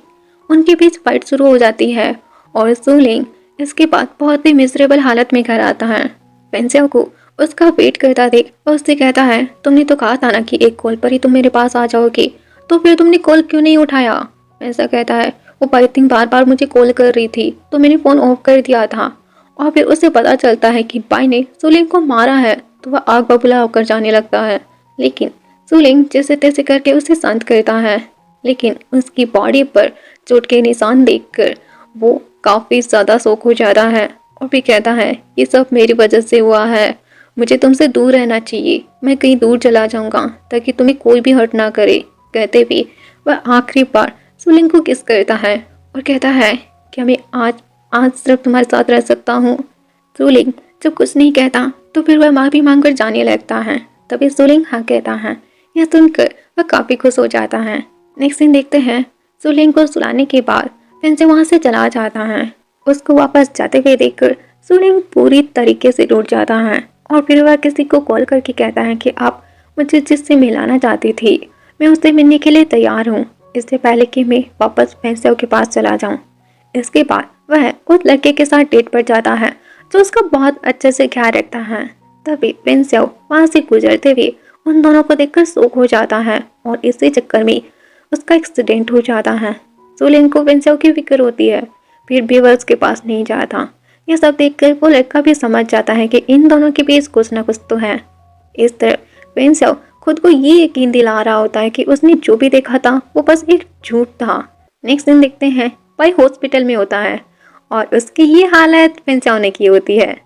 उनके बीच फाइट शुरू हो जाती है और सूलिंग इसके बाद बहुत ही मिजरेबल हालत में घर आता है। फेंसेओ को उसका वेट करता देख और उससे कहता है, तुमने तो कहा था ना कि एक कॉल पर ही तुम मेरे पास आ जाओगे, तो फिर तुमने कॉल क्यों नहीं उठाया? ऐसा कहता है, वो पाइथिंग बार बार मुझे कॉल कर रही थी तो मैंने फ़ोन ऑफ कर दिया था। और फिर उसे पता चलता है कि बाई ने सूलिंग को मारा है, तो वह आग बबूला होकर जाने लगता है। लेकिन सूलिंग जैसे तैसे करके उसे शांत करता है, लेकिन उसकी बॉडी पर चोट के निशान देखकर वो काफ़ी ज़्यादा शौक हो जाता है और भी कहता है, ये सब मेरी वजह से हुआ है, मुझे तुमसे दूर रहना चाहिए, मैं कहीं दूर चला जाऊंगा ताकि तुम्हें कोई भी हर्ट ना करे। कहते हुए वह आखिरी बार सूलिंग को किस करता है और कहता है, क्या मैं आज आज सिर्फ तुम्हारे साथ रह सकता हूँ? सूलिंग जब कुछ नहीं कहता तो फिर वह माफ़ी मांगकर जाने लगता है। तभी सूलिंग हाँ कहता है। यह सुनकर वह काफ़ी खुश हो जाता है। नेक्स्ट सीन देखते हैं, सूलिंग को सुलाने के बाद फेंसेओ वहाँ से चला जाता है। उसको वापस जाते हुए देखकर सूलिंग पूरी तरीके से टूट जाता है और फिर वह किसी को कॉल करके कहता है कि आप मुझे जिससे मिलाना चाहती थी, मैं उससे मिलने के लिए तैयार हूँ, इससे पहले कि मैं वापस फेंसेओ के पास चला जाऊँ। इसके बाद वह उस लड़के के साथ डेट पर जाता है जो उसका बहुत अच्छे से ख्याल रखता है। तभी फेंसेओ वहाँ से गुजरते हुए उन दोनों को देखकर शौक हो जाता है और इसी चक्कर में उसका एक्सीडेंट हो जाता है। सूलिंग को फेंसेओ की फिक्र होती है, फिर भी वह उसके पास नहीं जाता। यह सब देखकर वो लड़का भी समझ जाता है कि इन दोनों के बीच कुछ न कुछ तो है। इस तरह फेंसेओ खुद को ये यकीन दिला रहा होता है कि उसने जो भी देखा था वो बस एक झूठ था। नेक्स्ट दिन देखते हैं, भाई हॉस्पिटल में होता है और उसकी ये हालत फेंसेओ ने की होती है।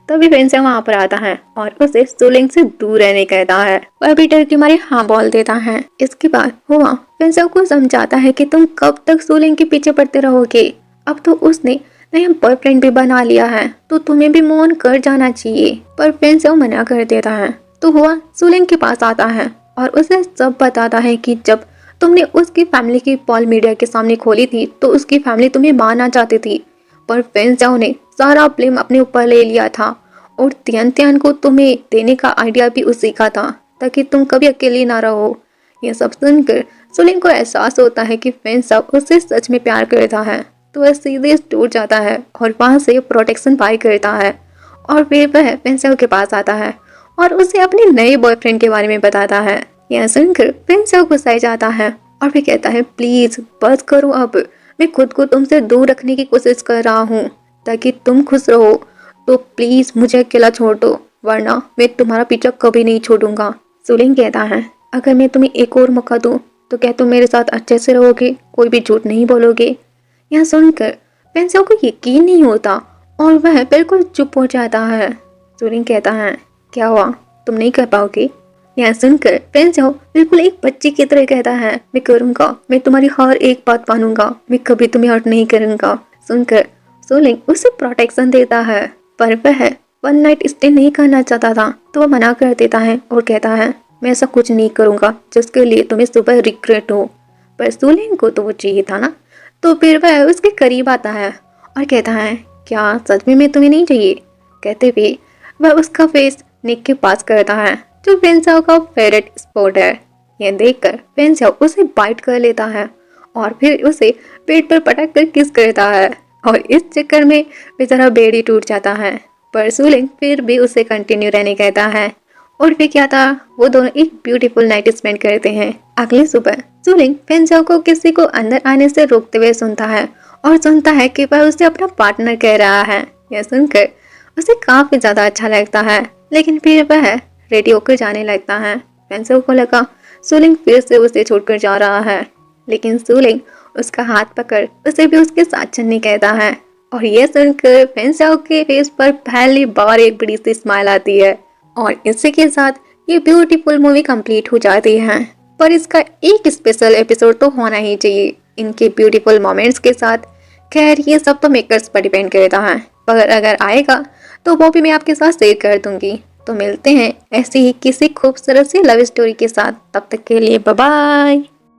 तभी फेंसेओ वहाँ पर आता है और उसे सूलिंग से दूर रहने कहता है। वह भी डर के मारे हाँ बोल देता है। इसके बाद हुआ फेंसेओ को समझाता है कि तुम कब तक सूलिंग के पीछे पड़ते रहोगे, अब तो उसने नया बॉयफ्रेंड भी बना लिया है तो तुम्हें भी मूव ऑन कर जाना चाहिए। पर फेंसेओ मना कर देता है। तो हुआ सूलिंग के पास आता है और उसे सब बताता है कि जब तुमने उसकी फैमिली की पॉल मीडिया के सामने खोली थी तो उसकी फैमिली तुम्हें मारना चाहती थी, पर फेंसेओ ने सारा ब्लेम अपने ऊपर ले लिया था और त्यान त्यान को तुम्हें देने का आइडिया भी उसी का था ताकि तुम कभी अकेले ना रहो। यह सब सुनकर सुलिंग को एहसास होता है कि फेंसाओ उससे सच में प्यार करता है, तो वह सीधे टूट जाता है और वहां से प्रोटेक्शन पाई करता है। और फिर वह फेंसाओ के पास आता है और उसे अपने नए बॉयफ्रेंड के बारे में बताता है। यह सुनकर फेंसाओ गुस्साए जाता है और फिर कहता है, प्लीज बस करो अब, मैं खुद को तुमसे दूर रखने की कोशिश कर रहा हूँ ताकि तुम खुश रहो, तो प्लीज मुझे अकेला छोड़ दो, वरना मैं तुम्हारा पीछा कभी नहीं छोड़ूंगा। सुलिंग कहता है, अगर मैं तुम्हें एक और मौका दूं तो क्या तुम मेरे साथ अच्छे से रहोगे, कोई भी झूठ नहीं बोलोगे? यह सुनकर फेंसाओ को यकीन नहीं होता और वह बिल्कुल चुप हो जाता है। सुलिंग कहता है, क्या हुआ, तुम नहीं कर पाओगे? यह सुनकर फेंसाओ बिल्कुल एक बच्चे की तरह कहता है, मैं करूंगा, मैं तुम्हारी हर एक बात मानूंगा, मैं कभी तुम्हें हर्ट नहीं करूंगा। सुनकर सुलिंग उसे प्रोटेक्शन देता है, पर वह वन नाइट स्टे नहीं करना चाहता था, तो वह मना कर देता है और कहता है, मैं ऐसा कुछ नहीं करूंगा जिसके लिए तुम्हें सुबह रिग्रेट हो। पर सुलिंग को तो वो चाहिए था ना, तो फिर वह उसके करीब आता है और कहता है, क्या सच में मैं तुम्हें नहीं चाहिए? कहते हुए वह उसका फेस निक के पास करता है, जो फेंसाओ का फेवरेट स्पॉट है। यह देखकर फेंसाओ उसे बाइट कर लेता है और फिर उसे पेट पर पटक कर किस करता है और इस चक्कर में बेचारा बेड ही टूट जाता है। पर सुलिंग फिर भी उसे कंटिन्यू रहने कहता है और फिर क्या था, वो दोनों एक ब्यूटीफुल नाइट स्पेंड करते हैं। अगली सुबह सुलिंग फेंसाओ को किसी को अंदर आने से रोकते हुए सुनता है और सुनता है कि वह उसे अपना पार्टनर कह रहा है। यह सुनकर उसे काफी ज्यादा अच्छा लगता है, लेकिन फिर वह रेडी होकर जाने लगता है। फेंसाओ को लगा सुलिंग फिर से उसे छोड़कर जा रहा है, लेकिन सुलिंग उसका हाथ पकड़ उसे भी उसके साथ चलने कहता है और यह सुनकर फेंसाओ के फेस पर पहली बार एक बड़ी सी स्माइल आती है। और इसी के साथ ये ब्यूटीफुल मूवी कंप्लीट हो जाती है। पर इसका एक स्पेशल एपिसोड तो होना ही चाहिए इनके ब्यूटीफुल मोमेंट्स के साथ। खैर ये सब तो मेकर्स पर डिपेंड करता है, पर अगर आएगा तो वो भी मैं आपके साथ शेयर कर दूंगी। तो मिलते हैं ऐसे ही किसी खूबसूरत सी लव स्टोरी के साथ, तब तक के लिए बाय बाय।